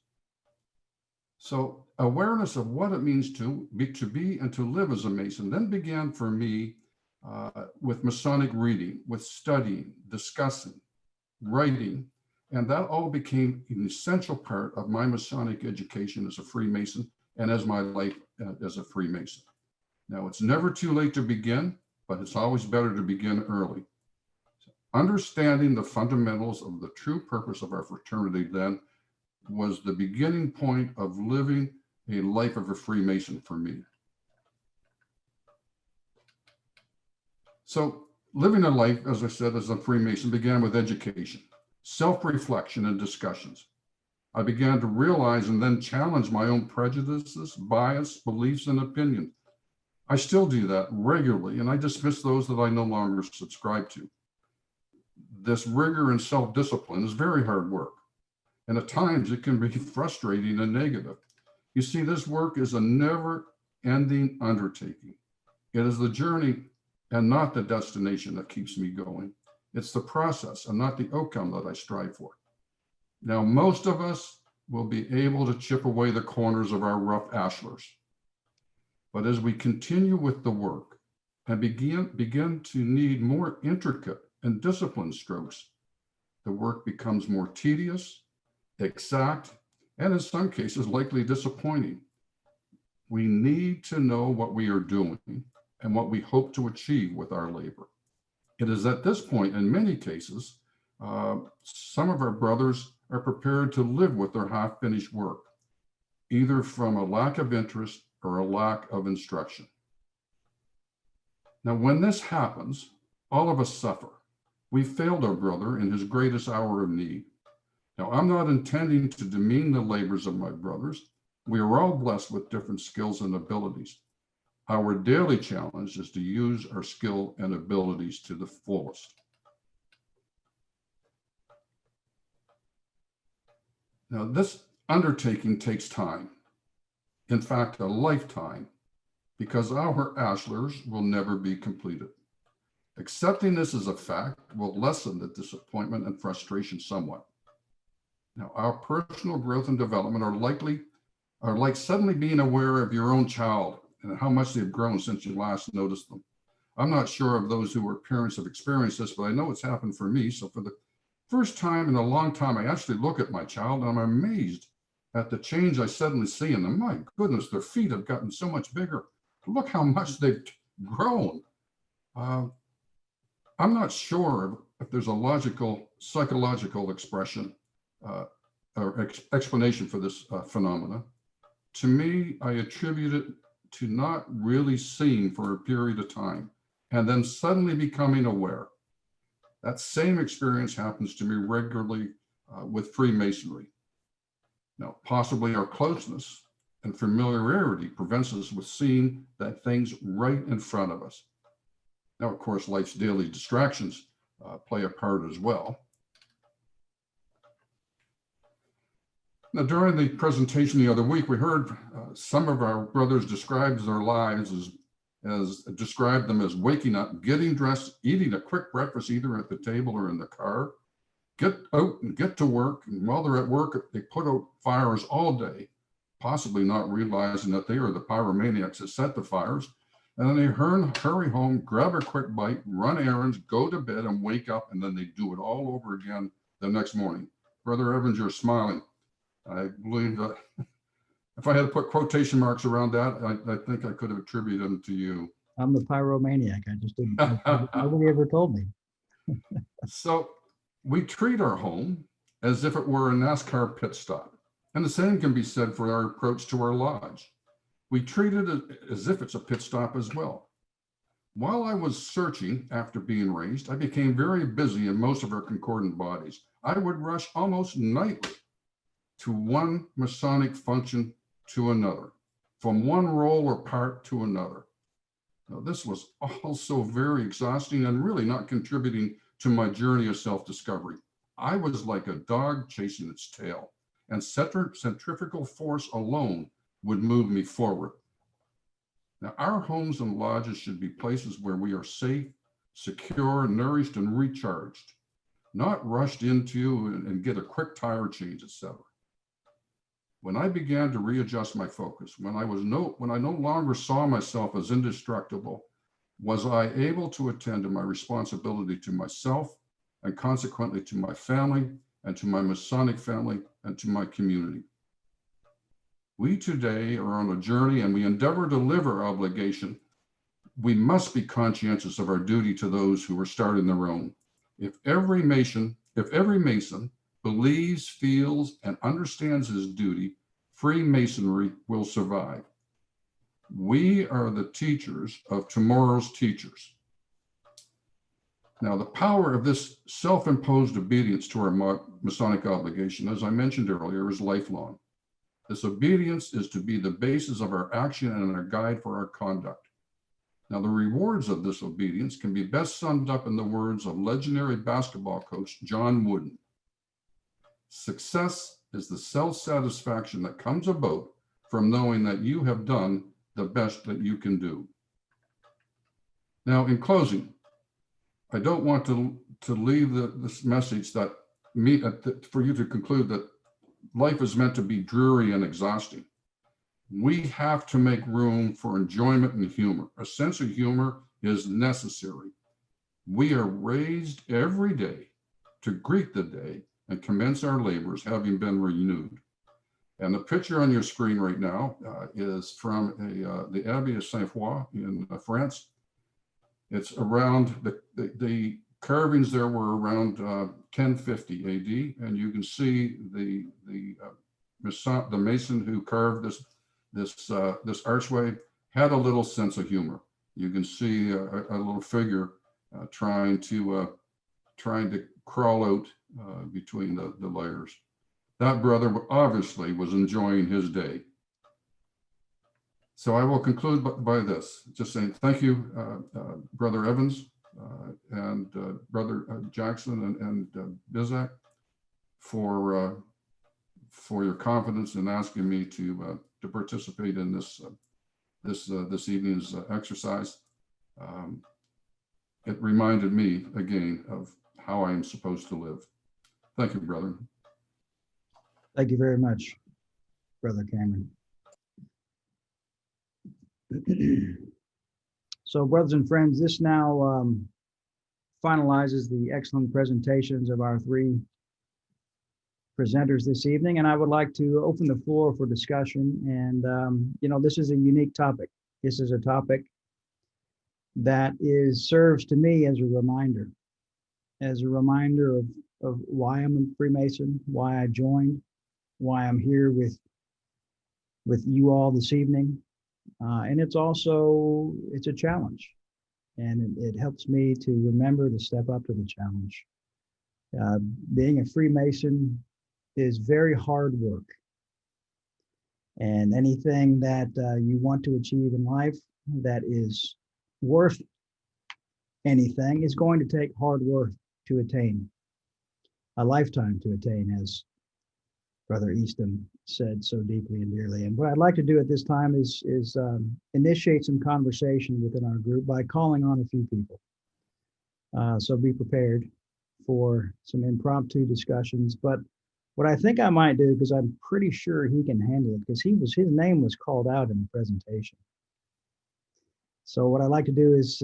So awareness of what it means to be and to live as a Mason then began for me with Masonic reading, with studying, discussing, writing, and that all became an essential part of my Masonic education as a Freemason and as my life as a Freemason. Now, it's never too late to begin, but it's always better to begin early. Understanding the fundamentals of the true purpose of our fraternity then was the beginning point of living a life of a Freemason for me. So living a life, as I said, as a Freemason began with education, self-reflection, and discussions. I began to realize and then challenge my own prejudices, bias, beliefs, and opinions. I still do that regularly, and I dismiss those that I no longer subscribe to. This rigor and self-discipline is very hard work, and at times it can be frustrating and negative. You see, this work is a never-ending undertaking. It is the journey and not the destination that keeps me going. It's the process and not the outcome that I strive for. Now, most of us will be able to chip away the corners of our rough ashlars. But as we continue with the work and begin to need more intricate and disciplined strokes, the work becomes more tedious, exact, and in some cases likely disappointing. We need to know what we are doing and what we hope to achieve with our labor. It is at this point, in many cases, some of our brothers are prepared to live with their half-finished work, either from a lack of interest or a lack of instruction. Now, when this happens, all of us suffer. We failed our brother in his greatest hour of need. Now, I'm not intending to demean the labors of my brothers. We are all blessed with different skills and abilities. Our daily challenge is to use our skill and abilities to the fullest. Now, this undertaking takes time. In fact, a lifetime, because our ashlars will never be completed. Accepting this as a fact will lessen the disappointment and frustration somewhat. Now, our personal growth and development are like suddenly being aware of your own child and how much they've grown since you last noticed them. I'm not sure of those who are parents have experienced this, but I know it's happened for me. So for the first time in a long time, I actually look at my child and I'm amazed at the change I suddenly see in them. My goodness, their feet have gotten so much bigger. Look how much they've grown. I'm not sure if there's a logical, psychological expression or explanation for this phenomena. To me, I attribute it to not really seeing for a period of time and then suddenly becoming aware. That same experience happens to me regularly with Freemasonry. Now, possibly our closeness and familiarity prevents us with seeing that things right in front of us. Now, of course, life's daily distractions play a part as well. Now, during the presentation the other week, we heard some of our brothers describe their lives as describe them as waking up, getting dressed, eating a quick breakfast either at the table or in the car, get out and get to work. And while they're at work, they put out fires all day, possibly not realizing that they are the pyromaniacs that set the fires. And then they hurry home, grab a quick bite, run errands, go to bed and wake up, and then they do it all over again the next morning. Brother Evans, you're smiling. I believe that if I had to put quotation marks around that, I think I could have attributed them to you. I'm the pyromaniac. I just didn't. Nobody ever told me. So we treat our home as if it were a NASCAR pit stop. And the same can be said for our approach to our lodge. We treat it as if it's a pit stop as well. While I was searching after being raised, I became very busy in most of our concordant bodies. I would rush almost nightly to one Masonic function to another, from one role or part to another. Now, this was also very exhausting and really not contributing to my journey of self-discovery. I was like a dog chasing its tail, and centrifugal force alone would move me forward. Now, our homes and lodges should be places where we are safe, secure, nourished, and recharged, not rushed into and get a quick tire change, etc. When I began to readjust my focus, when I no longer saw myself as indestructible, was I able to attend to my responsibility to myself and consequently to my family and to my Masonic family and to my community. We today are on a journey and we endeavor to live our obligation. We must be conscientious of our duty to those who are starting their own. If every Mason believes, feels, and understands his duty, Freemasonry will survive. We are the teachers of tomorrow's teachers. Now, the power of this self-imposed obedience to our Masonic obligation, as I mentioned earlier, is lifelong. This obedience is to be the basis of our action and our guide for our conduct. Now, the rewards of this obedience can be best summed up in the words of legendary basketball coach John Wooden. Success is the self-satisfaction that comes about from knowing that you have done the best that you can do. Now, in closing, I don't want to leave this message that for you to conclude that life is meant to be dreary and exhausting. We have to make room for enjoyment and humor. A sense of humor is necessary. We are raised every day to greet the day and commence our labors having been renewed. And the picture on your screen right now is from the Abbey of Saint-Foy in France. It's around, the carvings there were around 1050 AD, and you can see the Mason who carved this archway had a little sense of humor. You can see a little figure trying to crawl out between the layers. That brother obviously was enjoying his day. So I will conclude by this, just saying thank you, Brother Evans and Brother Jackson and Bizak for your confidence in asking me to participate in this evening's exercise. It reminded me again of how I am supposed to live. Thank you, brother. Thank you very much, Brother Cameron. So, brothers and friends, this now finalizes the excellent presentations of our three presenters this evening, and I would like to open the floor for discussion. And this is a unique topic. This is a topic that serves to me as a reminder of why I'm a Freemason, why I joined, why I'm here with you all this evening. And it's a challenge, and it helps me to remember to step up to the challenge. Being a Freemason is very hard work, and anything that you want to achieve in life that is worth anything is going to take hard work to attain, a lifetime to attain, as Brother Easton said so deeply and dearly. And what I'd like to do at this time is initiate some conversation within our group by calling on a few people. So be prepared for some impromptu discussions. But what I think I might do, because I'm pretty sure he can handle it, because his name was called out in the presentation. So what I'd like to do is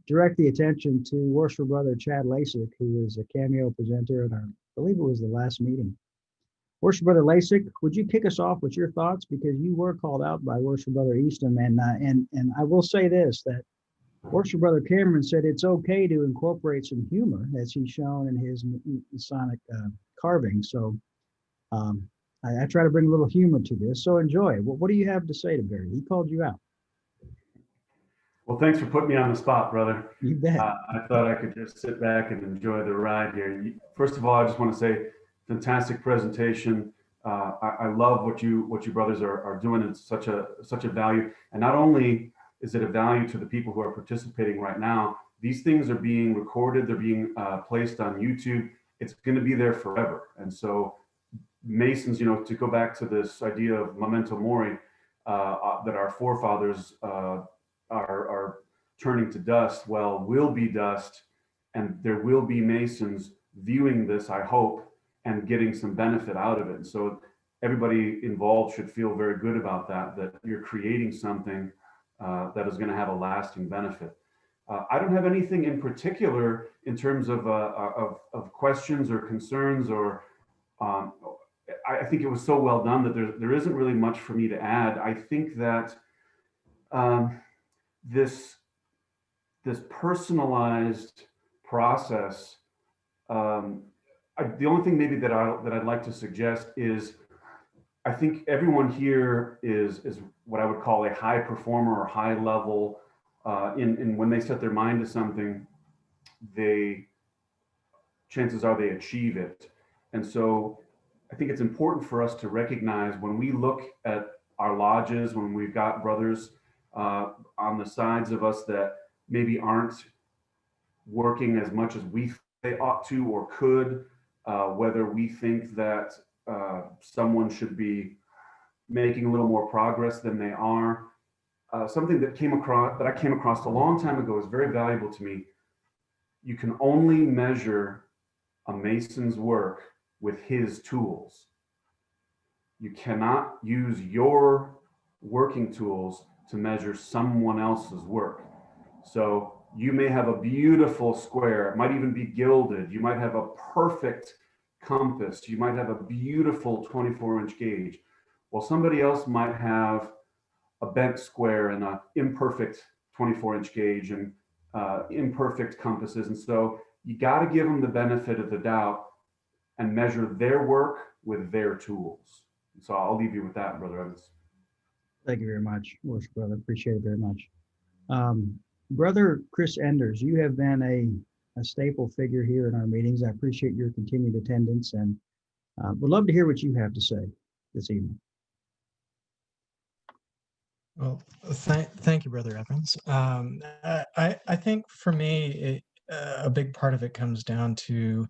direct the attention to Worshipful Brother Chad Lasik, who is a cameo presenter at I believe it was the last meeting. Worshipful Brother Lasik, would you kick us off with your thoughts, because you were called out by Worshipful Brother Easton, and I will say this, that Worshipful Brother Cameron said it's okay to incorporate some humor, as he's shown in his Masonic carving. So I try to bring a little humor to this. So enjoy. What do you have to say to Barry? He called you out. Well, thanks for putting me on the spot, brother. You bet. I thought I could just sit back and enjoy the ride here. First of all, I just want to say, fantastic presentation. I love what you brothers are doing. It's such a value. And not only is it a value to the people who are participating right now, these things are being recorded. They're being placed on YouTube. It's going to be there forever. And so Masons, to go back to this idea of memento mori, that our forefathers are turning to dust. Well, will be dust, and there will be Masons viewing this, I hope, and getting some benefit out of it. And so everybody involved should feel very good about that you're creating something that is going to have a lasting benefit. I don't have anything in particular in terms of questions or concerns, or I think it was so well done that there isn't really much for me to add. I think that this personalized process, the only thing maybe that I'd like to suggest is, I think everyone here is what I would call a high performer or high level. In when they set their mind to something, chances are they achieve it. And so I think it's important for us to recognize, when we look at our lodges, when we've got brothers on the sides of us that maybe aren't working as much as they ought to or could, whether we think that someone should be making a little more progress than they are. Something that I came across a long time ago is very valuable to me. You can only measure a Mason's work with his tools. You cannot use your working tools to measure someone else's work. So you may have a beautiful square, it might even be gilded. You might have a perfect compass. You might have a beautiful 24-inch gauge. Well, somebody else might have a bent square and an imperfect 24-inch gauge and imperfect compasses. And so you got to give them the benefit of the doubt and measure their work with their tools. So I'll leave you with that, Brother Evans. Thank you very much, worship brother. Appreciate it very much. Brother Chris Enders, you have been a staple figure here in our meetings. I appreciate your continued attendance, and would love to hear what you have to say this evening. Well, thank you, Brother Evans. I think for me, a big part of it comes down to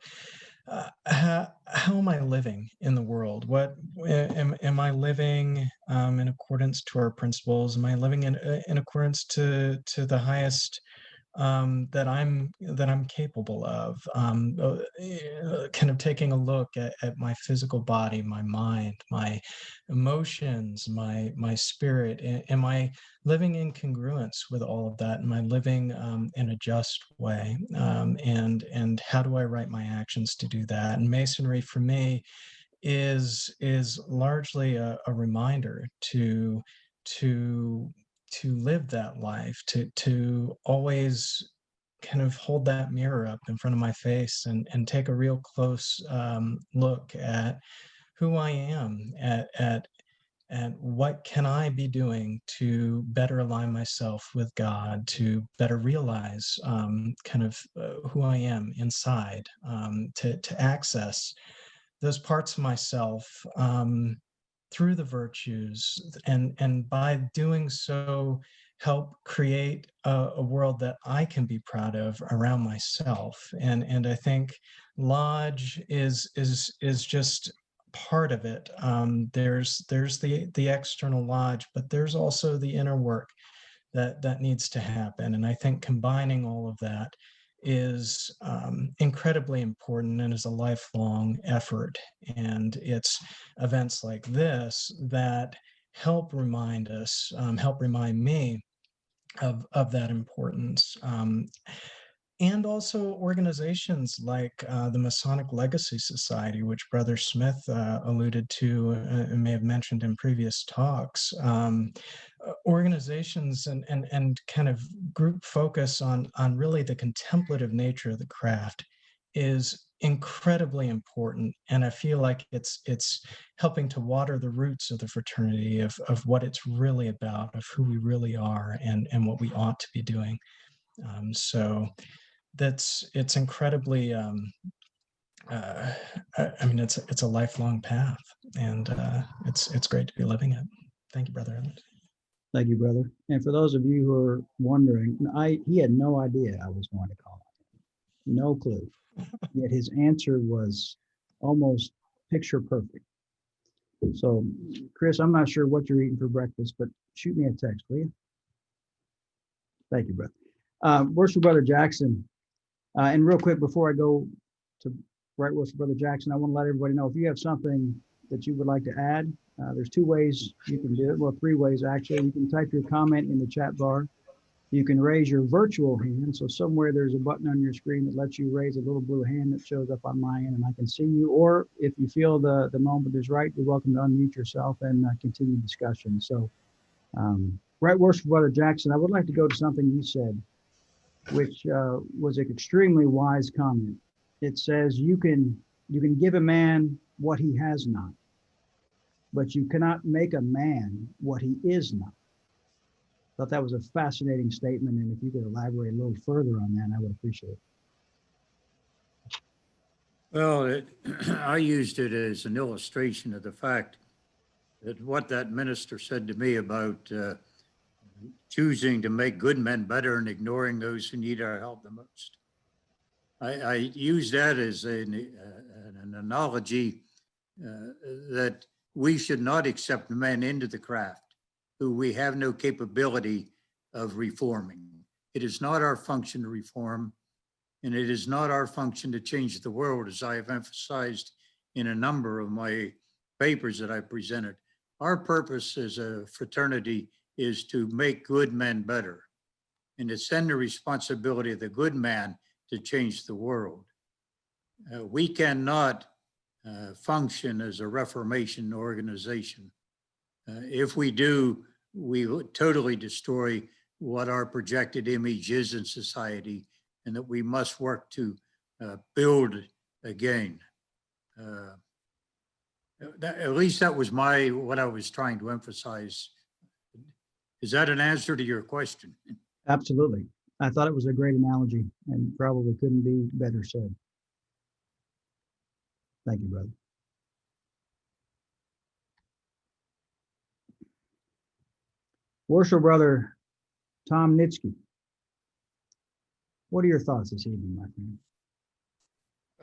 how am I living in the world? What am I living in accordance to our principles? Am I living in accordance to the highest that I'm capable of? Kind of taking a look at my physical body, my mind, my emotions, my spirit. Am I living in congruence with all of that? Am I living in a just way? And how do I write my actions to do that? And Masonry for me is largely a reminder to live that life, to always kind of hold that mirror up in front of my face and take a real close look at who I am, at what can I be doing to better align myself with God, to better realize kind of who I am inside, to access those parts of myself through the virtues, and by doing so help create a world that I can be proud of around myself. And I think Lodge is just part of it. There's the external lodge, but there's also the inner work that needs to happen. And I think combining all of that is incredibly important and is a lifelong effort. And it's events like this that help remind us, help remind me of that importance. And also organizations like the Masonic Legacy Society, which Brother Smith alluded to and may have mentioned in previous talks. Organizations and kind of group focus on really the contemplative nature of the craft is incredibly important. And I feel like it's helping to water the roots of the fraternity of what it's really about, of who we really are and what we ought to be doing. So it's incredibly, I mean, it's a lifelong path, and it's great to be living it. Thank you, Brother Evans. Thank you, brother. And for those of you who are wondering, he had no idea I was going to call him. No clue. Yet his answer was almost picture perfect. So, Chris, I'm not sure what you're eating for breakfast, but shoot me a text, will you? Thank you, brother. Worship Brother Jackson. And real quick, before I go to Right Worship Brother Jackson, I want to let everybody know if you have something that you would like to add, there's 2 ways you can do it. Well, 3 ways, actually. You can type your comment in the chat bar. You can raise your virtual hand. So somewhere there's a button on your screen that lets you raise a little blue hand that shows up on my end and I can see you. Or if you feel the moment is right, you're welcome to unmute yourself and continue discussion. So Right Worship Brother Jackson, I would like to go to something you said, which was an extremely wise comment. It says you can give a man what he has not, but you cannot make a man what he is not. Thought that was a fascinating statement, and if you could elaborate a little further on that, I would appreciate it. Well, I used it as an illustration of the fact that what that minister said to me about choosing to make good men better and ignoring those who need our help the most. I use that as an analogy that we should not accept men into the craft who we have no capability of reforming. It is not our function to reform, and it is not our function to change the world, as I have emphasized in a number of my papers that I presented. Our purpose as a fraternity is to make good men better, and it's then the responsibility of the good man to change the world. We cannot function as a Reformation organization. If we do, we would totally destroy what our projected image is in society, and that we must work to build again. At least that was what I was trying to emphasize. Is that an answer to your question? Absolutely. I thought it was a great analogy and probably couldn't be better said. Thank you, brother. Worship Brother Tom Nitsky. What are your thoughts this evening, my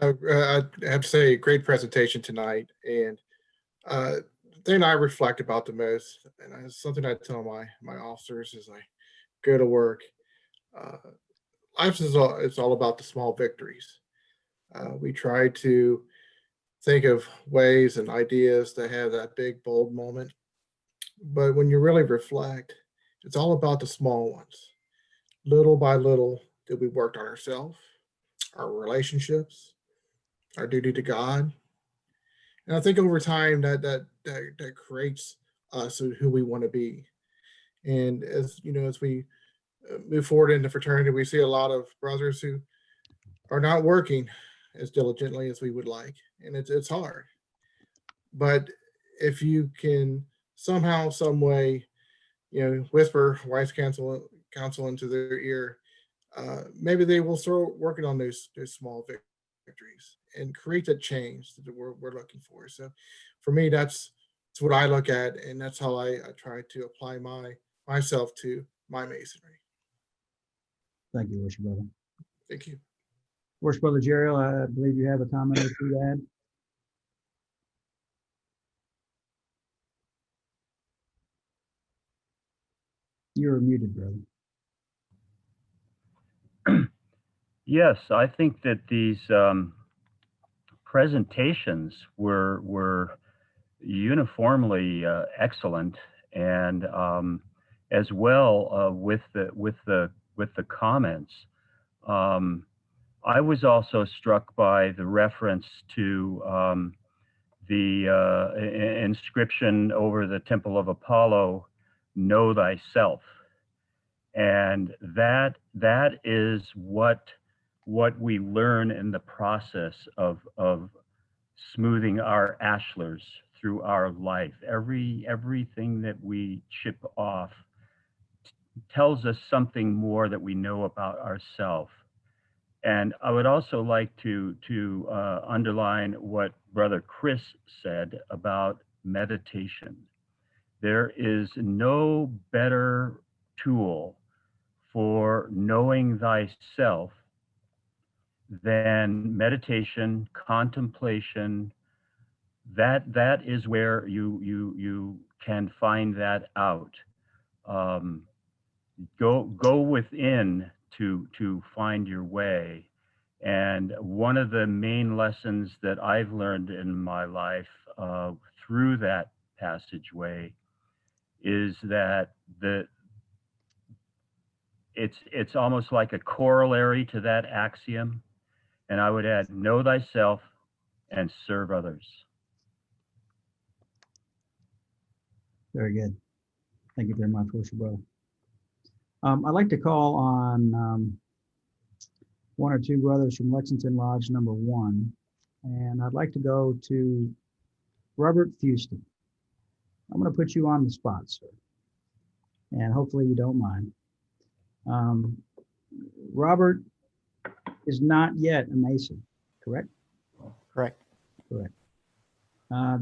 friend? I have to say, great presentation tonight. And the thing I reflect about the most, and it's something I tell my officers as I go to work, life is it's all about the small victories. We try to think of ways and ideas to have that big, bold moment. But when you really reflect, it's all about the small ones. Little by little, that we worked on ourselves, our relationships, our duty to God. And I think over time that creates us who we want to be. And as you know, as we move forward in the fraternity, we see a lot of brothers who are not working as diligently as we would like, and it's hard. But if you can somehow, some way, whisper wise counsel into their ear, maybe they will start working on those small victories and create that change that we're looking for. So for me, that's what I look at, and that's how I try to apply myself to my masonry. Thank you, Worship Brother. Thank you. Worship Brother Jerry, I believe you have a comment or two to add. You're muted, brother. Yes, I think that these presentations were uniformly excellent, and as well with the comments. I was also struck by the reference to the inscription over the Temple of Apollo, "Know thyself," and that is what what we learn in the process of smoothing our ashlars through our life. Everything that we chip off tells us something more that we know about ourselves. And I would also like to underline what Brother Chris said about meditation. There is no better tool for knowing thyself than meditation, contemplation. That is where you can find that out. Go within to find your way. And one of the main lessons that I've learned in my life through that passageway is that it's almost like a corollary to that axiom. And I would add, know thyself and serve others. Very good. Thank you very much, Worship Brother. I'd like to call on one or two brothers from Lexington Lodge number 1. And I'd like to go to Robert Fuston. I'm going to put you on the spot, sir. And hopefully you don't mind. Robert is not yet a Mason, correct? Correct. Correct.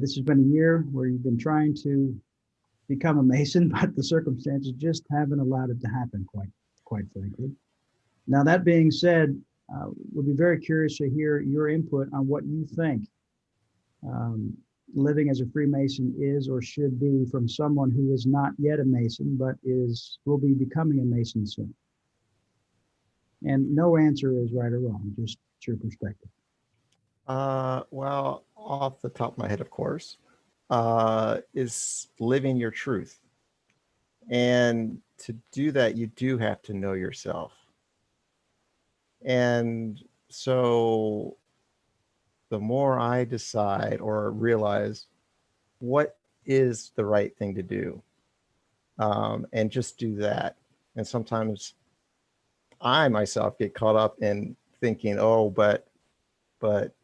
This has been a year where you've been trying to become a Mason, but the circumstances just haven't allowed it to happen, quite frankly. Now, that being said, we'll be very curious to hear your input on what you think living as a Freemason is or should be from someone who is not yet a Mason, but will be becoming a Mason soon. And no answer is right or wrong, just your perspective. Well, off the top of my head, of course, is living your truth. And to do that, you do have to know yourself. And so the more I decide or realize what is the right thing to do, and just do that. And sometimes I myself get caught up in thinking, oh, but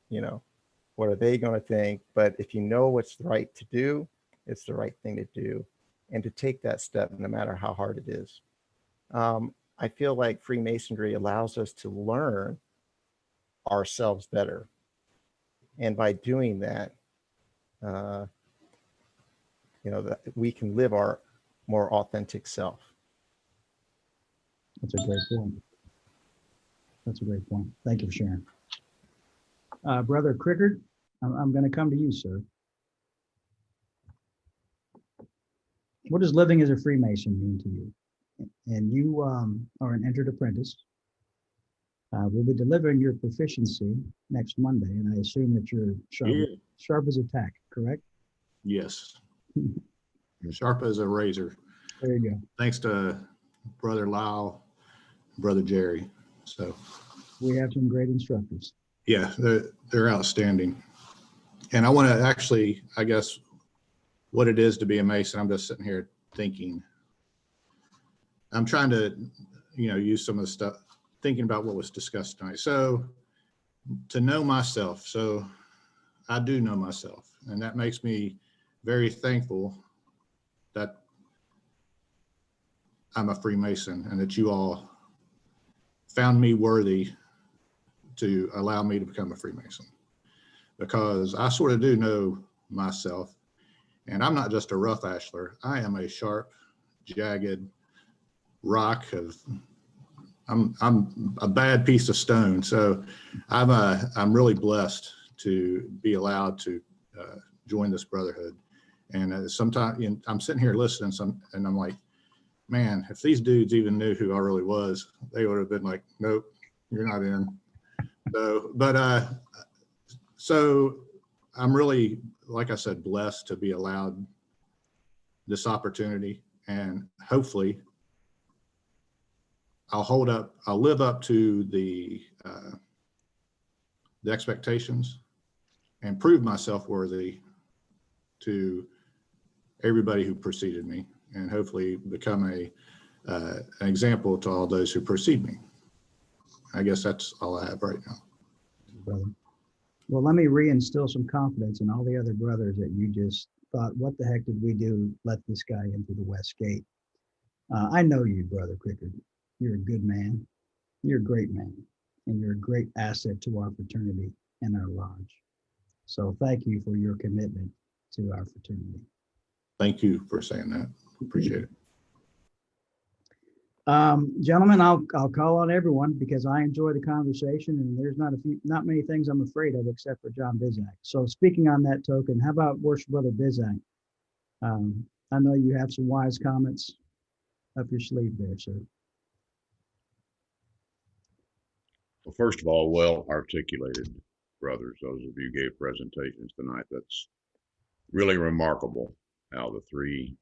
you know, what are they going to think? But if you know what's right to do, it's the right thing to do, and to take that step no matter how hard it is. I feel like Freemasonry allows us to learn ourselves better. And by doing that, that we can live our more authentic self. That's a great point. That's a great point. Thank you for sharing. Brother Crickard, I'm going to come to you, sir. What does living as a Freemason mean to you? And you are an entered apprentice. We'll be delivering your proficiency next Monday, and I assume that you're sharp as a tack, correct? Yes. Sharp as a razor. There you go. Thanks to Brother Lyle, Brother Jerry. So we have some great instructors. Yeah, they're outstanding. And I want to actually, I guess, what it is to be a Mason. I'm just sitting here thinking. I'm trying to, use some of the stuff, thinking about what was discussed tonight. So to know myself. So I do know myself, and that makes me very thankful that I'm a Freemason and that you all found me worthy to allow me to become a Freemason, because I sort of do know myself, and I'm not just a rough ashlar. I am a sharp, jagged rock I'm a bad piece of stone. So I'm really blessed to be allowed to join this brotherhood. And sometimes I'm sitting here listening and I'm like, man, if these dudes even knew who I really was, they would have been like, nope, you're not in. So I'm really, like I said, blessed to be allowed this opportunity, and hopefully I'll live up to the expectations and prove myself worthy to everybody who preceded me, and hopefully become an example to all those who precede me. I guess that's all I have right now. Brother. Well, let me reinstill some confidence in all the other brothers that you just thought, what the heck did we do? Let this guy into the West Gate. I know you, Brother Crickard. You're a good man. You're a great man. And you're a great asset to our fraternity and our lodge. So thank you for your commitment to our fraternity. Thank you for saying that. Appreciate it. Gentlemen, I'll call on everyone because I enjoy the conversation, and there's not many things I'm afraid of except for John Bizak. So speaking on that token, how about Worship Brother Bizak? I know you have some wise comments up your sleeve there, sir. Well, first of all, well articulated, brothers. Those of you gave presentations tonight. That's really remarkable how the three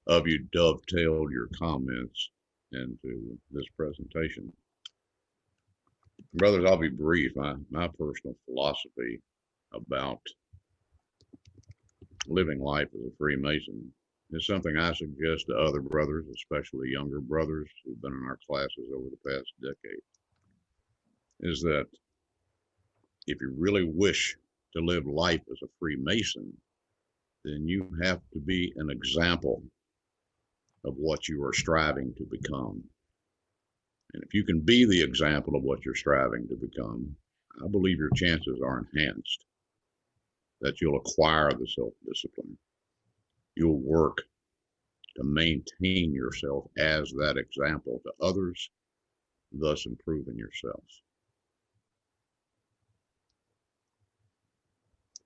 of you dovetailed your comments into this presentation. Brothers, I'll be brief. My personal philosophy about living life as a Freemason is something I suggest to other brothers, especially younger brothers who've been in our classes over the past decade, is that if you really wish to live life as a Freemason, then you have to be an example of what you are striving to become. And if you can be the example of what you're striving to become, I believe your chances are enhanced that you'll acquire the self-discipline. You'll work to maintain yourself as that example to others, thus improving yourself.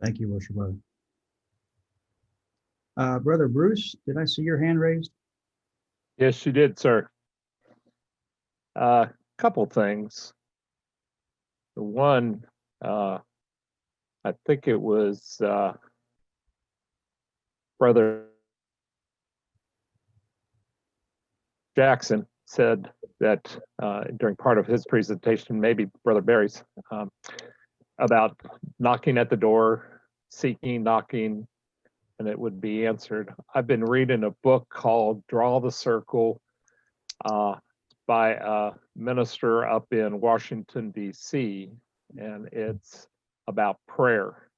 Thank you, Worship Brother. Brother Bruce, did I see your hand raised? Yes, you did, sir. Couple things. The one, I think it was Brother Jackson said that during part of his presentation, maybe Brother Barry's, about knocking at the door, seeking, knocking, and it would be answered. I've been reading a book called Draw the Circle by a minister up in Washington, D.C., and it's about prayer.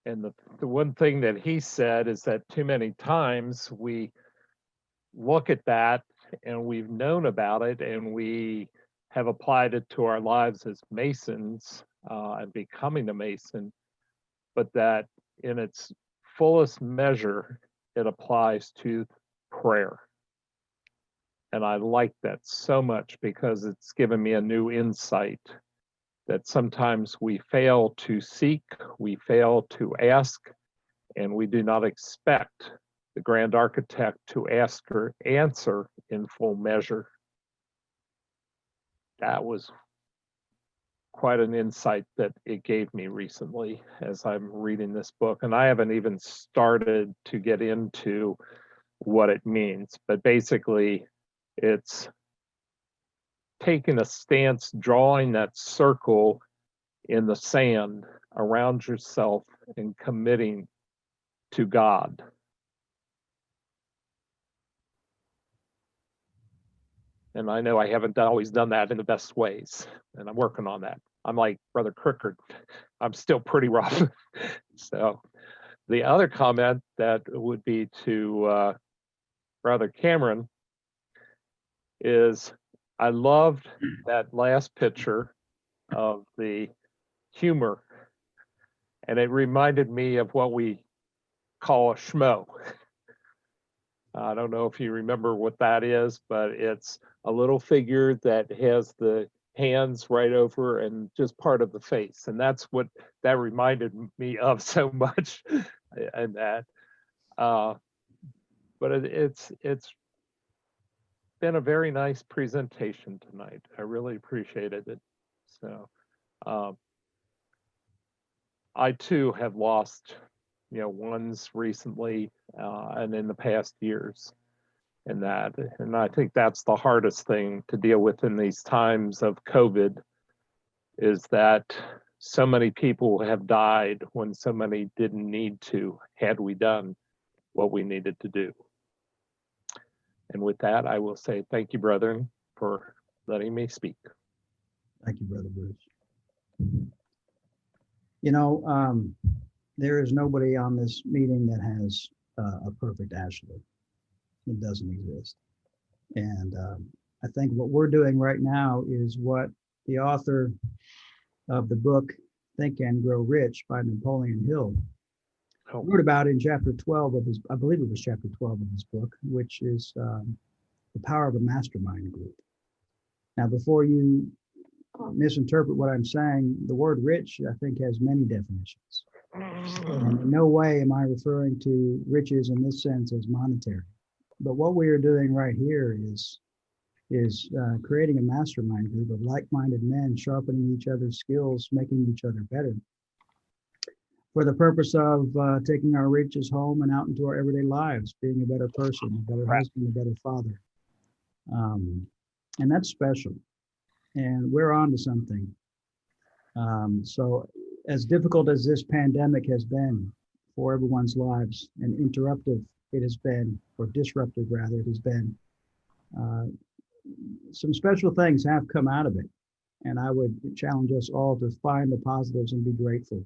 And the one thing that he said is that too many times we look at that and we've known about it and we have applied it to our lives as Masons and becoming a Mason, but that in its fullest measure, it applies to prayer. And I like that so much because it's given me a new insight that sometimes we fail to seek, we fail to ask, and we do not expect the grand architect to ask or answer in full measure. That was quite an insight that it gave me recently as I'm reading this book. And I haven't even started to get into what it means, but basically it's taking a stance, drawing that circle in the sand around yourself and committing to God. And I know I haven't always done that in the best ways, and I'm working on that. I'm like Brother Crickard. I'm still pretty rough. So the other comment that would be to Brother Cameron is I loved that last picture of the humor, and it reminded me of what we call a schmo. I don't know if you remember what that is, but it's a little figure that has the hands right over and just part of the face. And that's what that reminded me of so much. And that, but it's been a very nice presentation tonight. I really appreciated it. So I too have lost, ones recently and in the past years. And I think that's the hardest thing to deal with in these times of COVID, is that so many people have died when so many didn't need to, had we done what we needed to do. And with that, I will say thank you, brethren, for letting me speak. Thank you, Brother Bruce. You know, there is nobody on this meeting that has a perfect ashlar. It doesn't exist. And I think what we're doing right now is what the author of the book, Think and Grow Rich by Napoleon Hill, wrote about in chapter 12 of his, I believe it was chapter 12 of his book, which is the power of a mastermind group. Now, before you misinterpret what I'm saying, the word rich, I think, has many definitions. And in no way am I referring to riches in this sense as monetary. But what we are doing right here is creating a mastermind group of like-minded men, sharpening each other's skills, making each other better, for the purpose of taking our riches home and out into our everyday lives, being a better person, a better husband, a better father. And that's special. And we're on to something. So as difficult as this pandemic has been for everyone's lives, and interruptive it has been, or disruptive rather, it has been, some special things have come out of it. And I would challenge us all to find the positives and be grateful.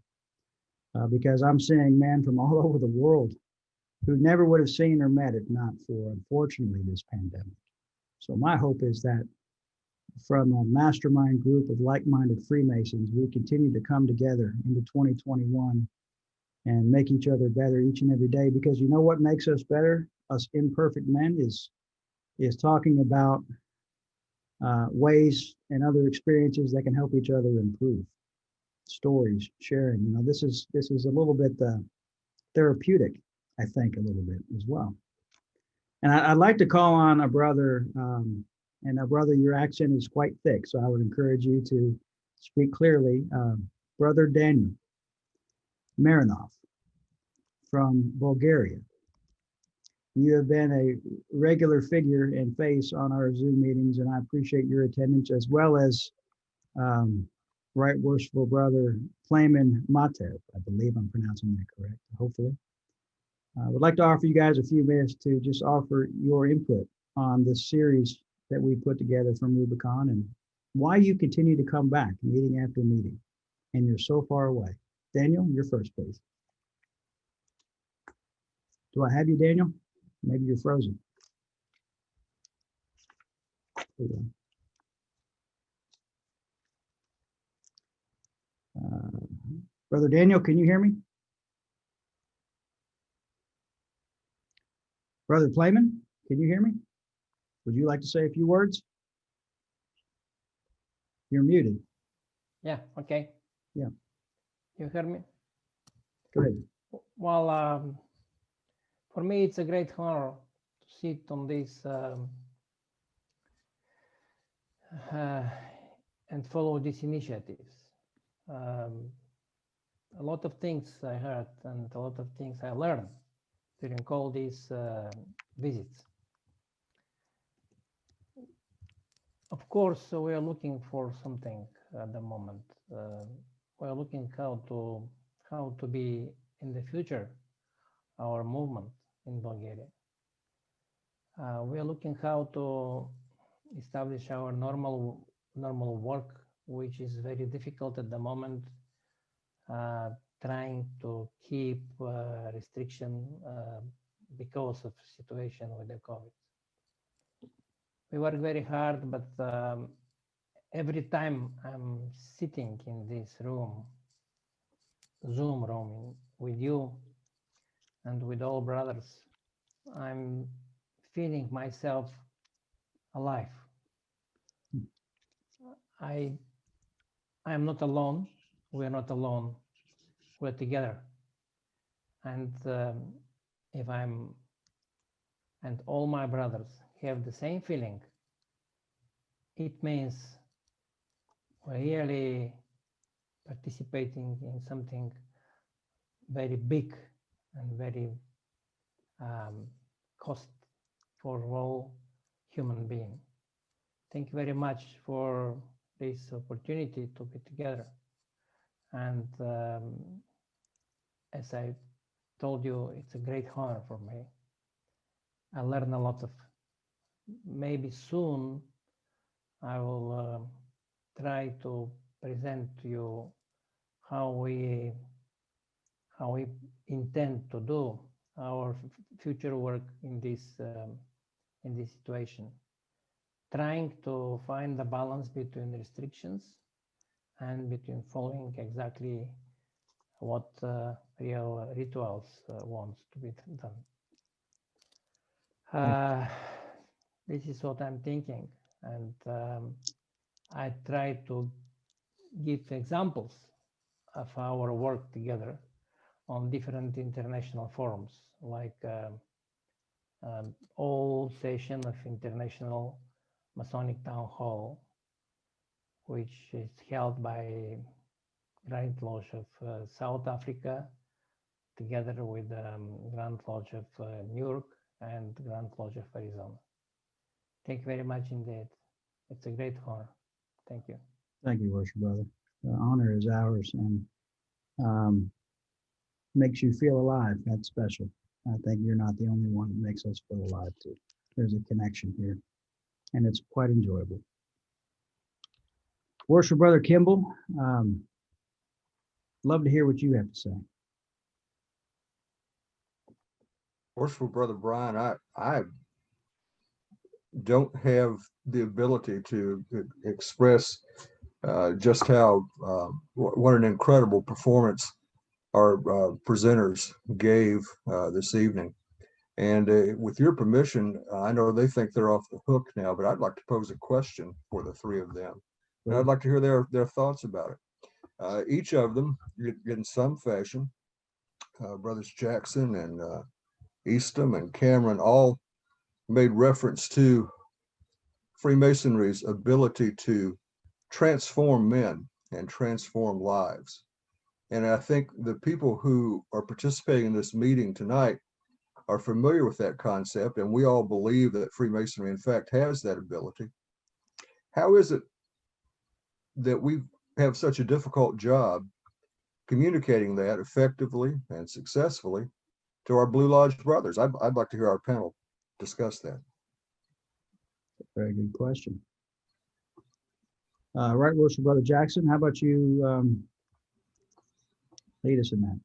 Because I'm seeing men from all over the world who never would have seen or met if not for, unfortunately, this pandemic. So my hope is that from a mastermind group of like-minded Freemasons, we continue to come together into 2021 and make each other better each and every day. Because you know what makes us better, us imperfect men, is talking about ways and other experiences that can help each other improve. Stories, sharing, you know, this is a little bit therapeutic, I think, a little bit as well. And I'd like to call on a brother, and a brother, your accent is quite thick, so I would encourage you to speak clearly. Brother Daniel Marinov from Bulgaria. You have been a regular figure and face on our Zoom meetings, and I appreciate your attendance, as well as Right Worshipful Brother Flamin Matev. I believe I'm pronouncing that correct, hopefully. I would like to offer you guys a few minutes to just offer your input on this series that we put together from Rubicon, and why you continue to come back meeting after meeting, and you're so far away. Daniel, you're first, please. Do I have you, Daniel? Maybe you're frozen. Brother Daniel, can you hear me? Brother Playman, can you hear me? Would you like to say a few words? You're muted. Yeah, okay. Yeah. You hear me? Go ahead. Well, for me, it's a great honor to sit on this and follow these initiatives. A lot of things I heard and a lot of things I learned during all these visits. Of course, we are looking for something at the moment. We are looking how to be in the future our movement in Bulgaria. We are looking how to establish our normal work, which is very difficult at the moment. Trying to keep restriction because of situation with the COVID. We work very hard, but every time I'm sitting in this room, Zoom room with you and with all brothers, I'm feeling myself alive. I am not alone. We're not alone. We're together. And if I'm, and all my brothers have the same feeling, it means we're really participating in something very big and very cost for all human being. Thank you very much for this opportunity to be together. And as I told you, it's a great honor for me. I learned a lot of, maybe soon I will try to present to you how we intend to do our future work in this situation, trying to find the balance between restrictions and between following exactly what real rituals wants to be done. This is what I'm thinking, and I try to give examples of our work together on different international forums, like all session of International Masonic Town Hall, which is held by Grand Lodge of South Africa, together with Grand Lodge of New York and Grand Lodge of Arizona. Thank you very much indeed. It's a great honor. Thank you. Thank you, Worship Brother. The honor is ours, and makes you feel alive. That's special. I think you're not the only one that makes us feel alive too. There's a connection here, and it's quite enjoyable. Worship Brother Kimball, love to hear what you have to say. Worshipful Brother Brian, I don't have the ability to express just how what an incredible performance our presenters gave this evening. And with your permission, I know they think they're off the hook now, but I'd like to pose a question for the three of them. And I'd like to hear their thoughts about it. Each of them, in some fashion, Brothers Jackson and Eastham and Cameron all made reference to Freemasonry's ability to transform men and transform lives. And I think the people who are participating in this meeting tonight are familiar with that concept, and we all believe that Freemasonry, in fact, has that ability. How is it that we have such a difficult job communicating that effectively and successfully to our Blue Lodge brothers? I'd like to hear our panel discuss that. Very good question. Right, Worship Brother Jackson, how about you lead us in that?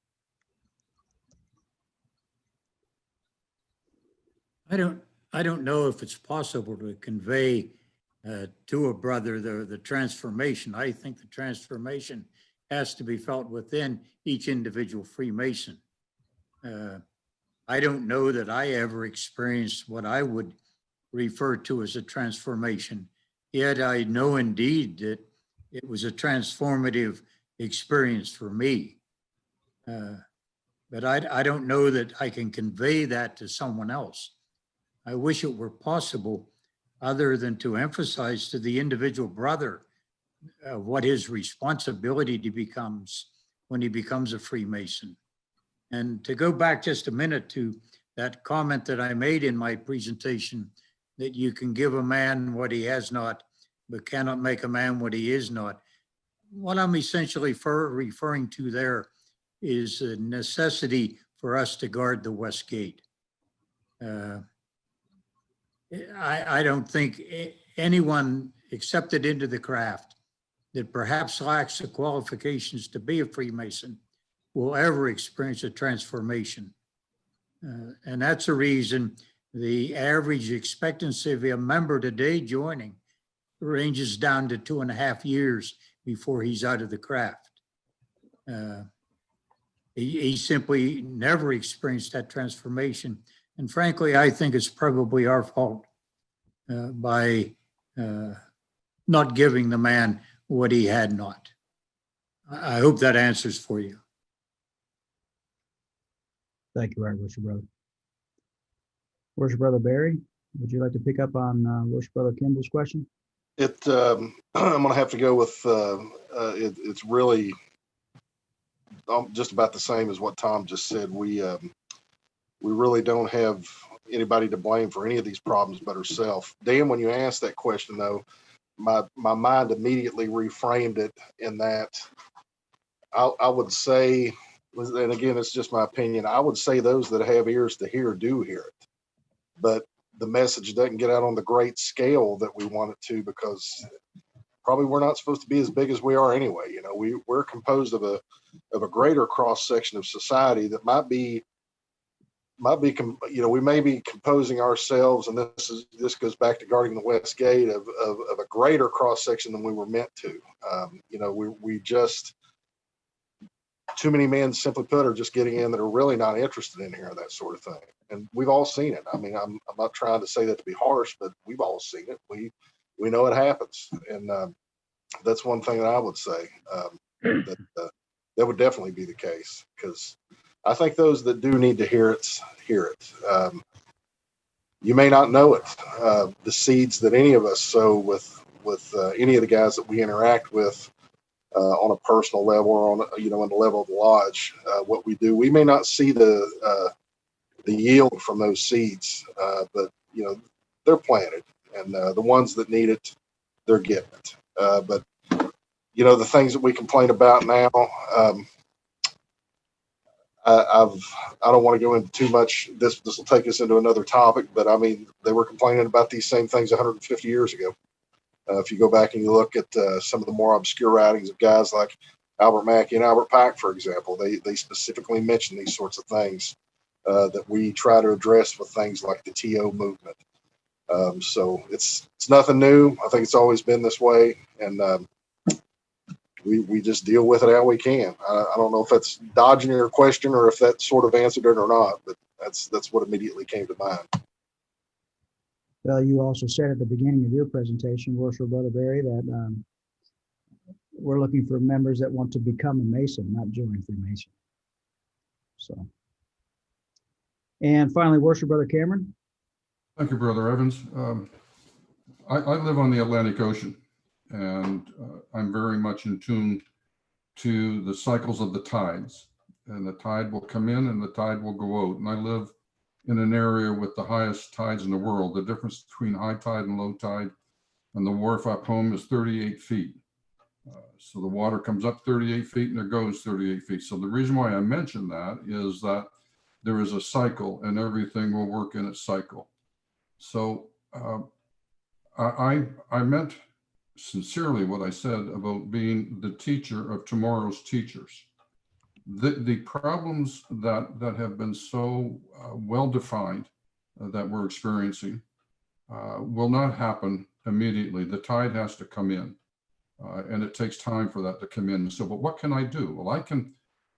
I don't know if it's possible to convey to a brother the transformation. I think the transformation has to be felt within each individual Freemason. I don't know that I ever experienced what I would refer to as a transformation, yet I know indeed that it was a transformative experience for me. But I don't know that I can convey that to someone else. I wish it were possible, other than to emphasize to the individual brother what his responsibility becomes when he becomes a Freemason. And to go back just a minute to that comment that I made in my presentation, that you can give a man what he has not, but cannot make a man what he is not. What I'm essentially referring to there is a necessity for us to guard the West Gate. I don't think anyone accepted into the craft that perhaps lacks the qualifications to be a Freemason will ever experience a transformation. And that's the reason the average expectancy of a member today joining ranges down to 2.5 years before he's out of the craft. He simply never experienced that transformation. And frankly, I think it's probably our fault by not giving the man what he had not. I hope that answers for you. Thank you, right, Worship Brother. Worship Brother Barry, would you like to pick up on Worship Brother Kimball's question? I'm going to have to go with it's really just about the same as what Tom just said. We really don't have anybody to blame for any of these problems but ourselves. Dan, when you asked that question, though, my mind immediately reframed it in that I would say, and again, it's just my opinion, I would say those that have ears to hear do hear it. But the message doesn't get out on the great scale that we want it to, because probably we're not supposed to be as big as we are anyway. You know, we're composed of a greater cross section of society that might be, you know, we may be composing ourselves, and this goes back to guarding the West Gate, of a greater cross section than we were meant to. You know, we just, too many men, simply put, are just getting in that are really not interested in hearing that sort of thing. And we've all seen it. I mean, I'm not trying to say that to be harsh, but we've all seen it. We know it happens, and that's one thing that I would say, that would definitely be the case, because I think those that do need to hear it, hear it. You may not know it. The seeds that any of us sow with any of the guys that we interact with on a personal level, or on, you know, on the level of the lodge, what we do, we may not see the yield from those seeds, but you know, they're planted, and the ones that need it, they're getting it. But you know, the things that we complain about now, I don't want to go into too much. This will take us into another topic, but I mean, they were complaining about these same things 150 years ago. If you go back and you look at some of the more obscure writings of guys like Albert Mackey and Albert Pike, for example, they specifically mention these sorts of things that we try to address with things like the TO movement. So it's nothing new. I think it's always been this way, and we just deal with it how we can. I don't know if that's dodging your question or if that sort of answered it or not, but that's what immediately came to mind. Well, you also said at the beginning of your presentation, Worshipful Brother Barry, that we're looking for members that want to become a Mason, not join Freemason. So, and finally, Worshipful Brother Cameron. Thank you, Brother Evans. I live on the Atlantic Ocean, and I'm very much in tune to the cycles of the tides. And the tide will come in and the tide will go out. And I live in an area with the highest tides in the world. The difference between high tide and low tide on the wharf up home is 38 feet. So the water comes up 38 feet and it goes 38 feet. So the reason why I mention that is that there is a cycle, and everything will work in its cycle. So I meant sincerely what I said about being the teacher of tomorrow's teachers. The problems that have been so well defined that we're experiencing will not happen immediately. The tide has to come in, and it takes time for that to come in. So, but what can I do? Well,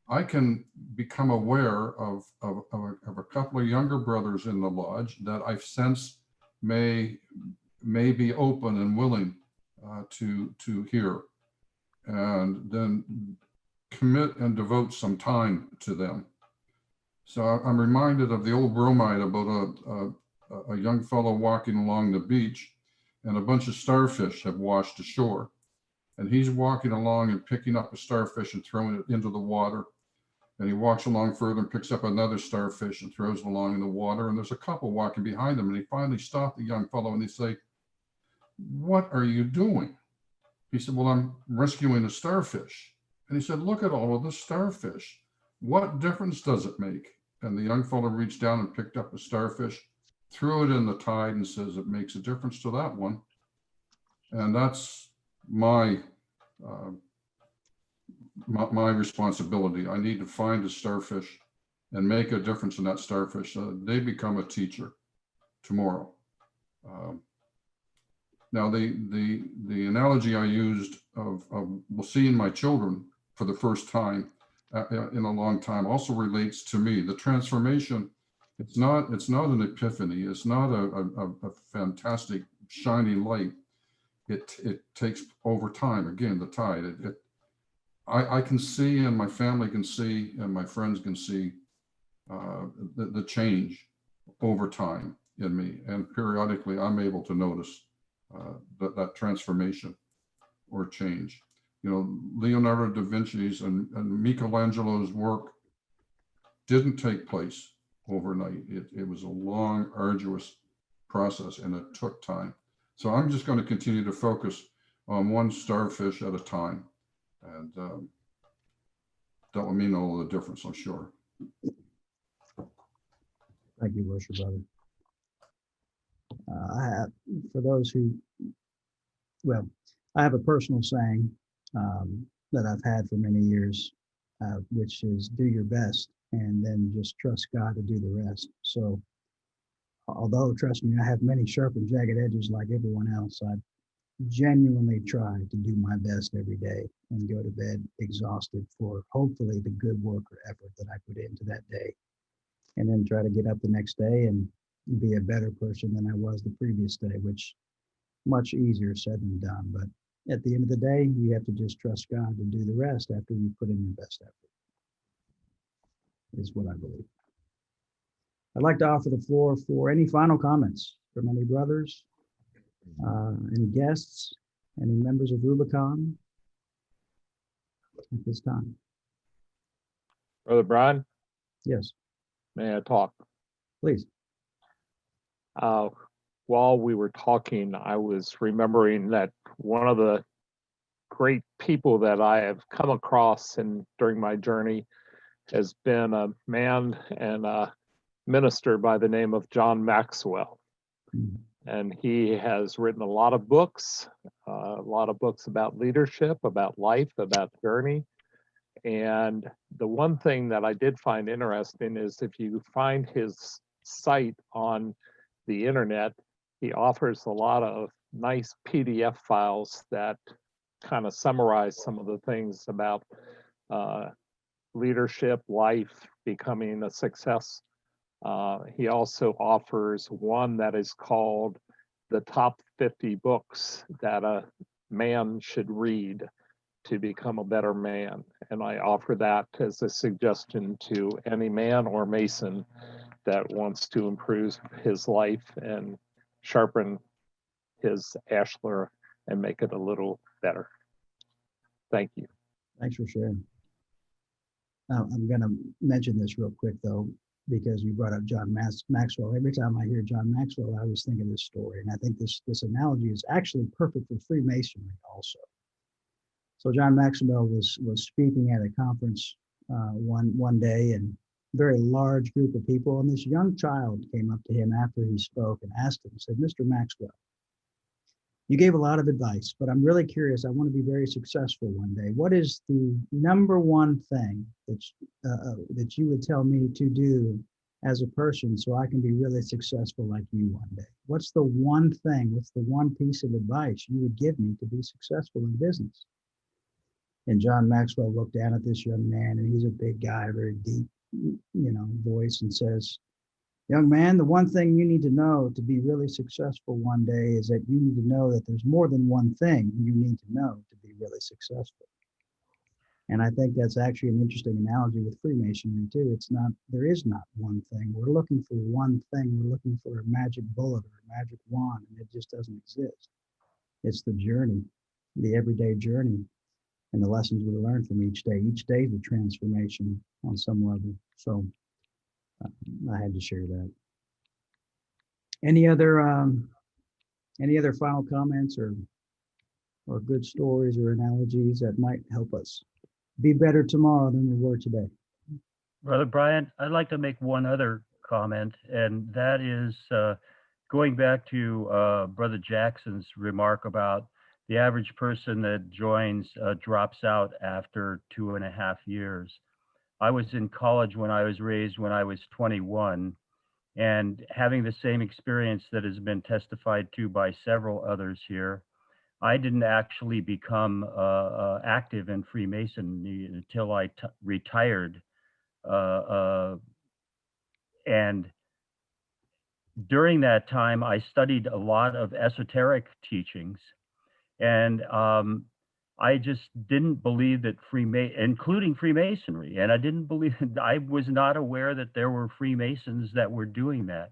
I can become aware of a couple of younger brothers in the lodge that I've sensed may be open and willing to hear, and then commit and devote some time to them. So I'm reminded of the old bromide about a young fellow walking along the beach, and a bunch of starfish have washed ashore, and he's walking along and picking up a starfish and throwing it into the water. And he walks along further and picks up another starfish and throws it along in the water. And there's a couple walking behind him, and he finally stopped the young fellow and he say, "What are you doing?" He said, "Well, I'm rescuing a starfish." And he said, "Look at all of the starfish. What difference does it make?" And the young fellow reached down and picked up a starfish, threw it in the tide, and says, "It makes a difference to that one." And that's my responsibility. I need to find a starfish and make a difference in that starfish so that they become a teacher tomorrow. Now, the analogy I used of seeing my children for the first time in a long time also relates to me. The transformation, it's not an epiphany. It's not a fantastic shining light. It takes over time. Again, the tide. I can see, and my family can see, and my friends can see the change over time in me. And periodically, I'm able to notice that transformation or change. You know, Leonardo da Vinci's and Michelangelo's work didn't take place overnight. It was a long, arduous process, and it took time. So I'm just going to continue to focus on one starfish at a time. And that will mean all the difference, I'm sure. Thank you, Worship Brother. For those who, well, I have a personal saying that I've had for many years, which is do your best and then just trust God to do the rest. So although, trust me, I have many sharp and jagged edges like everyone else, I genuinely try to do my best every day and go to bed exhausted for hopefully the good work or effort that I put into that day. And then try to get up the next day and be a better person than I was the previous day, which much easier said than done. But at the end of the day, you have to just trust God to do the rest after you put in your best effort, is what I believe. I'd like to offer the floor for any final comments from any brothers, any guests, any members of Rubicon at this time. Brother Brian, Yes, may I talk? please. While we were talking, I was remembering that one of the great people that I have come across during my journey has been a man and a minister by the name of John Maxwell. And he has written a lot of books about leadership, about life, about journey. And the one thing that I did find interesting is if you find his site on the internet, he offers a lot of nice PDF files that kind of summarize some of the things about leadership, life, becoming a success. He also offers one that is called the top 50 books that a man should read to become a better man. And I offer that as a suggestion to any man or Mason that wants to improve his life and sharpen his ashlar and make it a little better. Thank you. Thanks for sharing. I'm going to mention this real quick, though, because you brought up John Maxwell. Every time I hear John Maxwell, I always think of this story. And I think this analogy is actually perfect for Freemasonry also. So John Maxwell was speaking at a conference one day, and a very large group of people, and this young child came up to him after he spoke and asked him, said, "Mr. Maxwell, you gave a lot of advice, but I'm really curious. I want to be very successful one day. What is the number one thing that you would tell me to do as a person so I can be really successful like you one day? What's the one thing, what's the one piece of advice you would give me to be successful in business?" And John Maxwell looked down at this young man, and he's a big guy, very deep, voice, and says, "Young man, the one thing you need to know to be really successful one day is that you need to know that there's more than one thing you need to know to be really successful." And I think that's actually an interesting analogy with Freemasonry too. There is not one thing. We're looking for one thing. We're looking for a magic bullet or a magic wand, and it just doesn't exist. It's the journey, the everyday journey, and the lessons we learn from each day. Each day is a transformation on some level. So I had to share that. Any other final comments or good stories or analogies that might help us be better tomorrow than we were today? Brother Brian, I'd like to make one other comment, and that is going back to Brother Jackson's remark about the average person that joins drops out after 2.5 years. I was in college when I was raised when I was 21, and having the same experience that has been testified to by several others here, I didn't actually become active in Freemasonry until I retired. And during that time, I studied a lot of esoteric teachings, and I just didn't believe that including Freemasonry, and I was not aware that there were Freemasons that were doing that.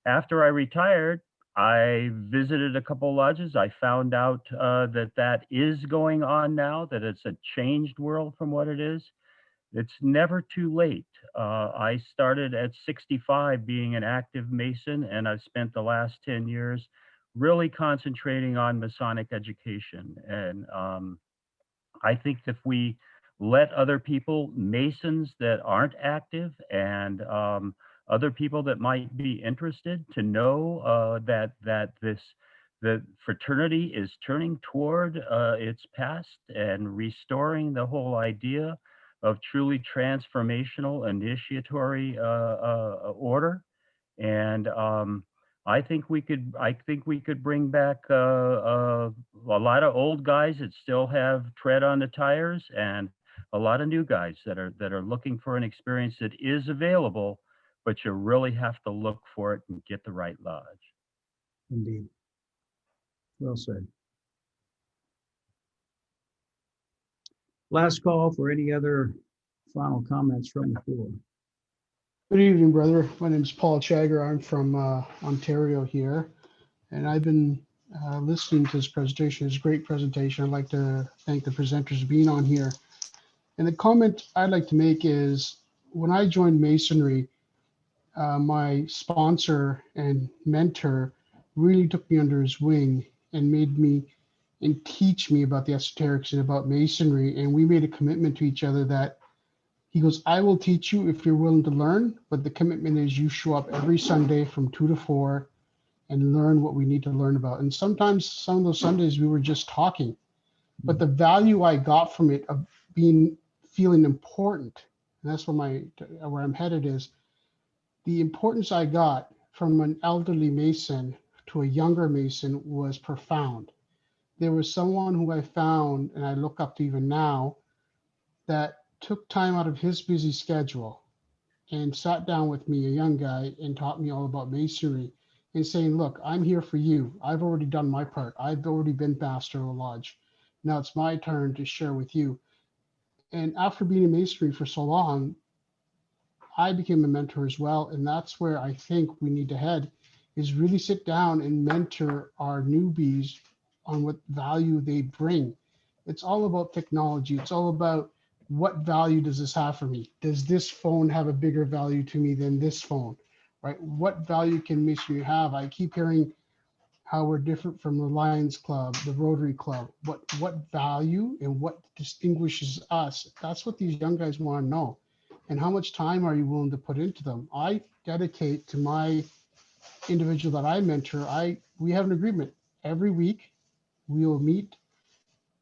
After I retired, I visited a couple lodges. I found out that is going on now, that it's a changed world from what it is. It's never too late. I started at 65 being an active Mason, and I've spent the last 10 years really concentrating on Masonic education. And I think if we let other people, Masons that aren't active, and other people that might be interested to know that the fraternity is turning toward its past and restoring the whole idea of truly transformational initiatory order. And I think we could bring back a lot of old guys that still have tread on the tires, and a lot of new guys that are looking for an experience that is available, but you really have to look for it and get the right lodge. Indeed. Well said. Last call for any other final comments from the floor. Good evening, brother. My name is Paul Chagger. I'm from Ontario here, and I've been listening to this presentation. It's a great presentation. I'd like to thank the presenters for being on here. And the comment I'd like to make is, when I joined Masonry, my sponsor and mentor really took me under his wing and made me and teach me about the esoterics and about Masonry. And we made a commitment to each other that he goes, I will teach you if you're willing to learn, but the commitment is you show up every Sunday from 2 to 4 and learn what we need to learn about. And sometimes some of those Sundays we were just talking, but the value I got from it of feeling important, and that's where I'm headed, is the importance I got from an elderly Mason to a younger Mason was profound. There was someone who I found, and I look up to even now, that took time out of his busy schedule and sat down with me, a young guy, and taught me all about Masonry and saying, look, I'm here for you. I've already done my part. I've already been pastor of a lodge. Now it's my turn to share with you. And after being in Masonry for so long, I became a mentor as well. And that's where I think we need to head, is really sit down and mentor our newbies on what value they bring. It's all about technology. It's all about, what value does this have for me? Does this phone have a bigger value to me than this phone, right? What value can Masonry have? I keep hearing how we're different from the Lions Club, the Rotary Club. What value and what distinguishes us? That's what these young guys want to know. And how much time are you willing to put into them? I dedicate to my individual that I mentor. We have an agreement. Every week we will meet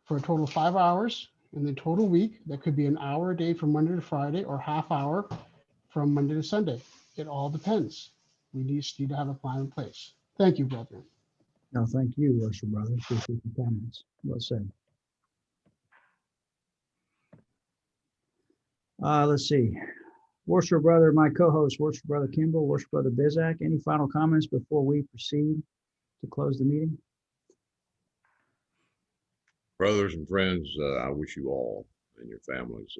for a total of 5 hours. In the total week, that could be an hour a day from Monday to Friday, or half hour from Monday to Sunday. It all depends. We just need to have a plan in place. Thank you, brethren. No, thank you, worship brother. Appreciate the comments. Well said. Let's see. Worship brother, my co-host, worship brother Kimball, worship brother Bizak. Any final comments before we proceed to close the meeting? Brothers and friends, I wish you all and your families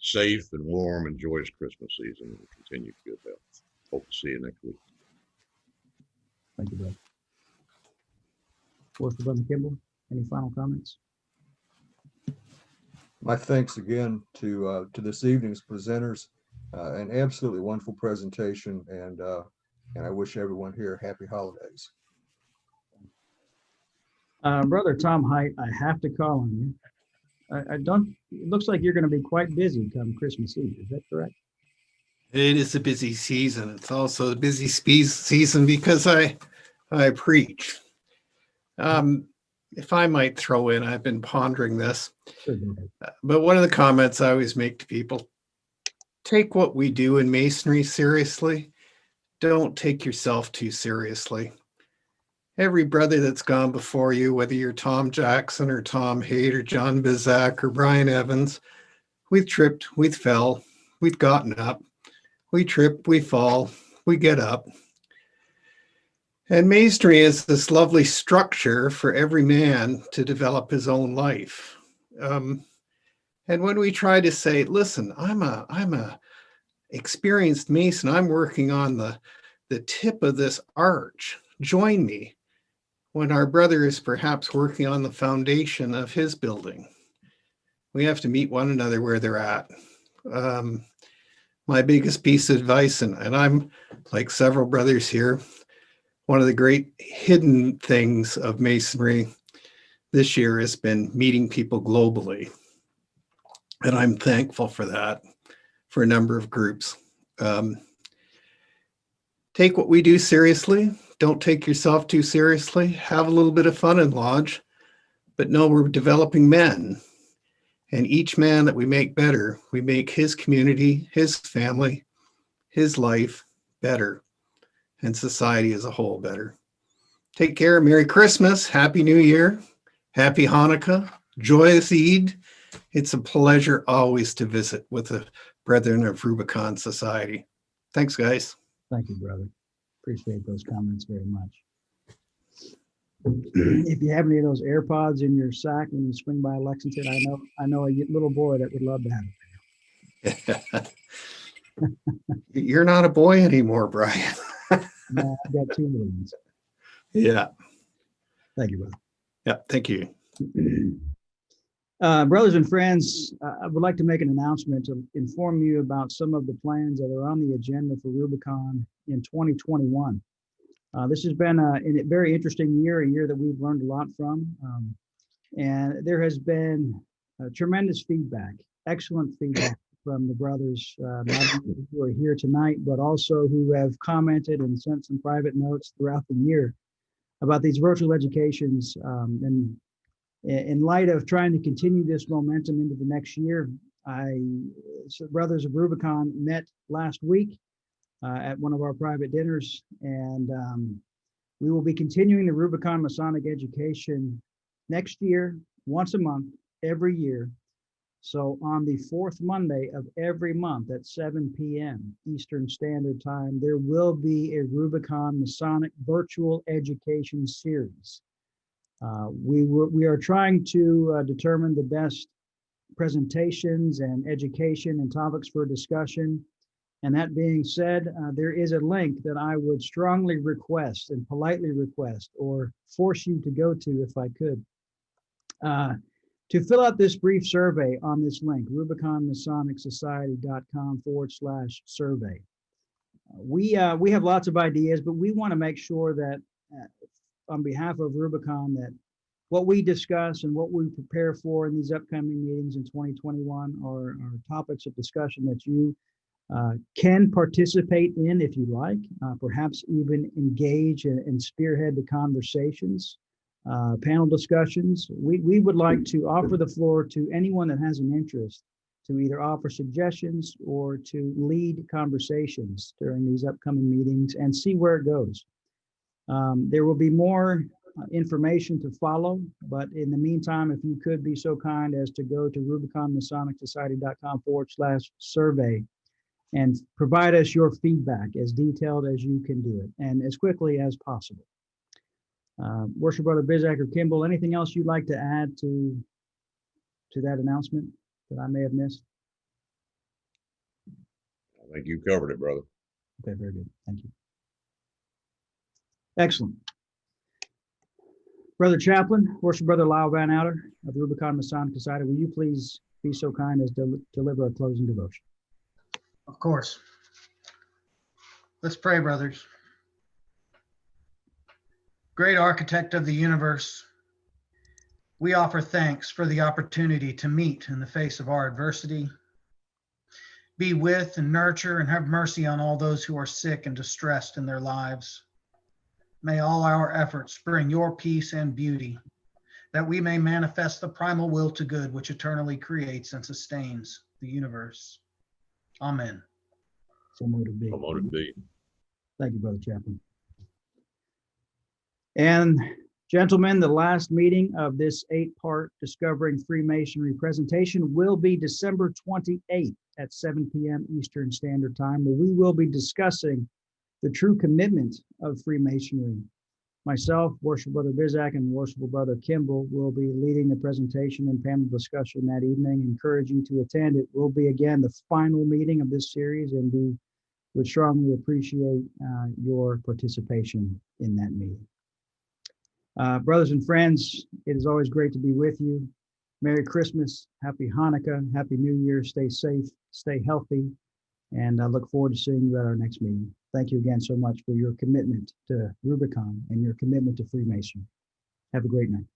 safe and warm and joyous Christmas season and continued good health. Hope to see you next week. Thank you, brother. Worship brother Kimball, any final comments? My thanks again to this evening's presenters. An absolutely wonderful presentation, and I wish everyone here happy holidays. Brother Tom Height, I have to call on you. It looks like you're going to be quite busy come Christmas Eve. Is that correct? It is a busy season. It's also a busy season because I preach. If I might throw in, I've been pondering this, but one of the comments I always make to people, take what we do in Masonry seriously. Don't take yourself too seriously. Every brother that's gone before you, whether you're Tom Jackson or Tom Haight or John Bizak or Brian Evans, we've tripped, we've fell, we've gotten up, we trip, we fall, we get up. And Masonry is this lovely structure for every man to develop his own life. And when we try to say, listen, I'm a experienced Mason, I'm working on the tip of this arch, join me. When our brother is perhaps working on the foundation of his building, we have to meet one another where they're at. My biggest piece of advice, and I'm like several brothers here, one of the great hidden things of Masonry this year has been meeting people globally. And I'm thankful for that, for a number of groups. take what we do seriously. Don't take yourself too seriously. Have a little bit of fun in Lodge, but know we're developing men. And each man that we make better, we make his community, his family, his life better, and society as a whole better. Take care. Merry Christmas. Happy New Year. Happy Hanukkah. Joyous Eid. It's a pleasure always to visit with the Brethren of Rubicon Society. Thanks, guys. Thank you, brother. Appreciate those comments very much. If you have any of those AirPods in your sack when you swing by Lexington, I know a little boy that would love to have it. You're not a boy anymore, Brian. No, I got two little ones. Yeah. Thank you, brother. Yeah, thank you. Brothers and friends, I would like to make an announcement to inform you about some of the plans that are on the agenda for Rubicon in 2021. This has been a very interesting year, a year that we've learned a lot from. And there has been tremendous feedback, excellent feedback from the brothers, not only who are here tonight, but also who have commented and sent some private notes throughout the year about these virtual educations. And in light of trying to continue this momentum into the next year, Brothers of Rubicon met last week at one of our private dinners, and we will be continuing the Rubicon Masonic education next year, once a month, every year. So on the fourth Monday of every month at 7 p.m. Eastern Standard Time, there will be a Rubicon Masonic virtual education series. We are trying to determine the best presentations and education and topics for discussion. And that being said, there is a link that I would strongly request and politely request or force you to go to if I could, to fill out this brief survey on this link, rubiconmasonicsociety.com/survey. We have lots of ideas, but we want to make sure that on behalf of Rubicon, that what we discuss and what we prepare for in these upcoming meetings in 2021 are topics of discussion that you can participate in if you like, perhaps even engage and spearhead the conversations, panel discussions. We would like to offer the floor to anyone that has an interest to either offer suggestions or to lead conversations during these upcoming meetings and see where it goes. There will be more information to follow, but in the meantime, if you could be so kind as to go to rubiconmasonicsociety.com/survey and provide us your feedback as detailed as you can do it and as quickly as possible. Worship Brother Bizak or Kimball, anything else you'd like to add to that announcement that I may have missed? I think you covered it, brother. Okay, very good. Thank you. Excellent. Brother Chaplain, Worship Brother Lyle Van Outer of the Rubicon Masonic Society, will you please be so kind as to deliver a closing devotion? Of course. Let's pray, brothers. Great architect of the universe, we offer thanks for the opportunity to meet in the face of our adversity. Be with and nurture and have mercy on all those who are sick and distressed in their lives. May all our efforts bring your peace and beauty, that we may manifest the primal will to good which eternally creates and sustains the universe. Amen. So motive be. So motive be. Thank you, Brother Chaplain. And gentlemen, the last meeting of this 8-part Discovering Freemasonry presentation will be December 28th at 7 p.m. Eastern Standard Time, where we will be discussing the true commitment of Freemasonry. Myself, Worship Brother Bizak, and Worshipful Brother Kimball will be leading the presentation and panel discussion that evening. Encourage you to attend. It will be, again, the final meeting of this series, and we would strongly appreciate your participation in that meeting. Brothers and friends, it is always great to be with you. Merry Christmas, Happy Hanukkah, Happy New Year. Stay safe, stay healthy, and I look forward to seeing you at our next meeting. Thank you again so much for your commitment to Rubicon and your commitment to Freemasonry. Have a great night.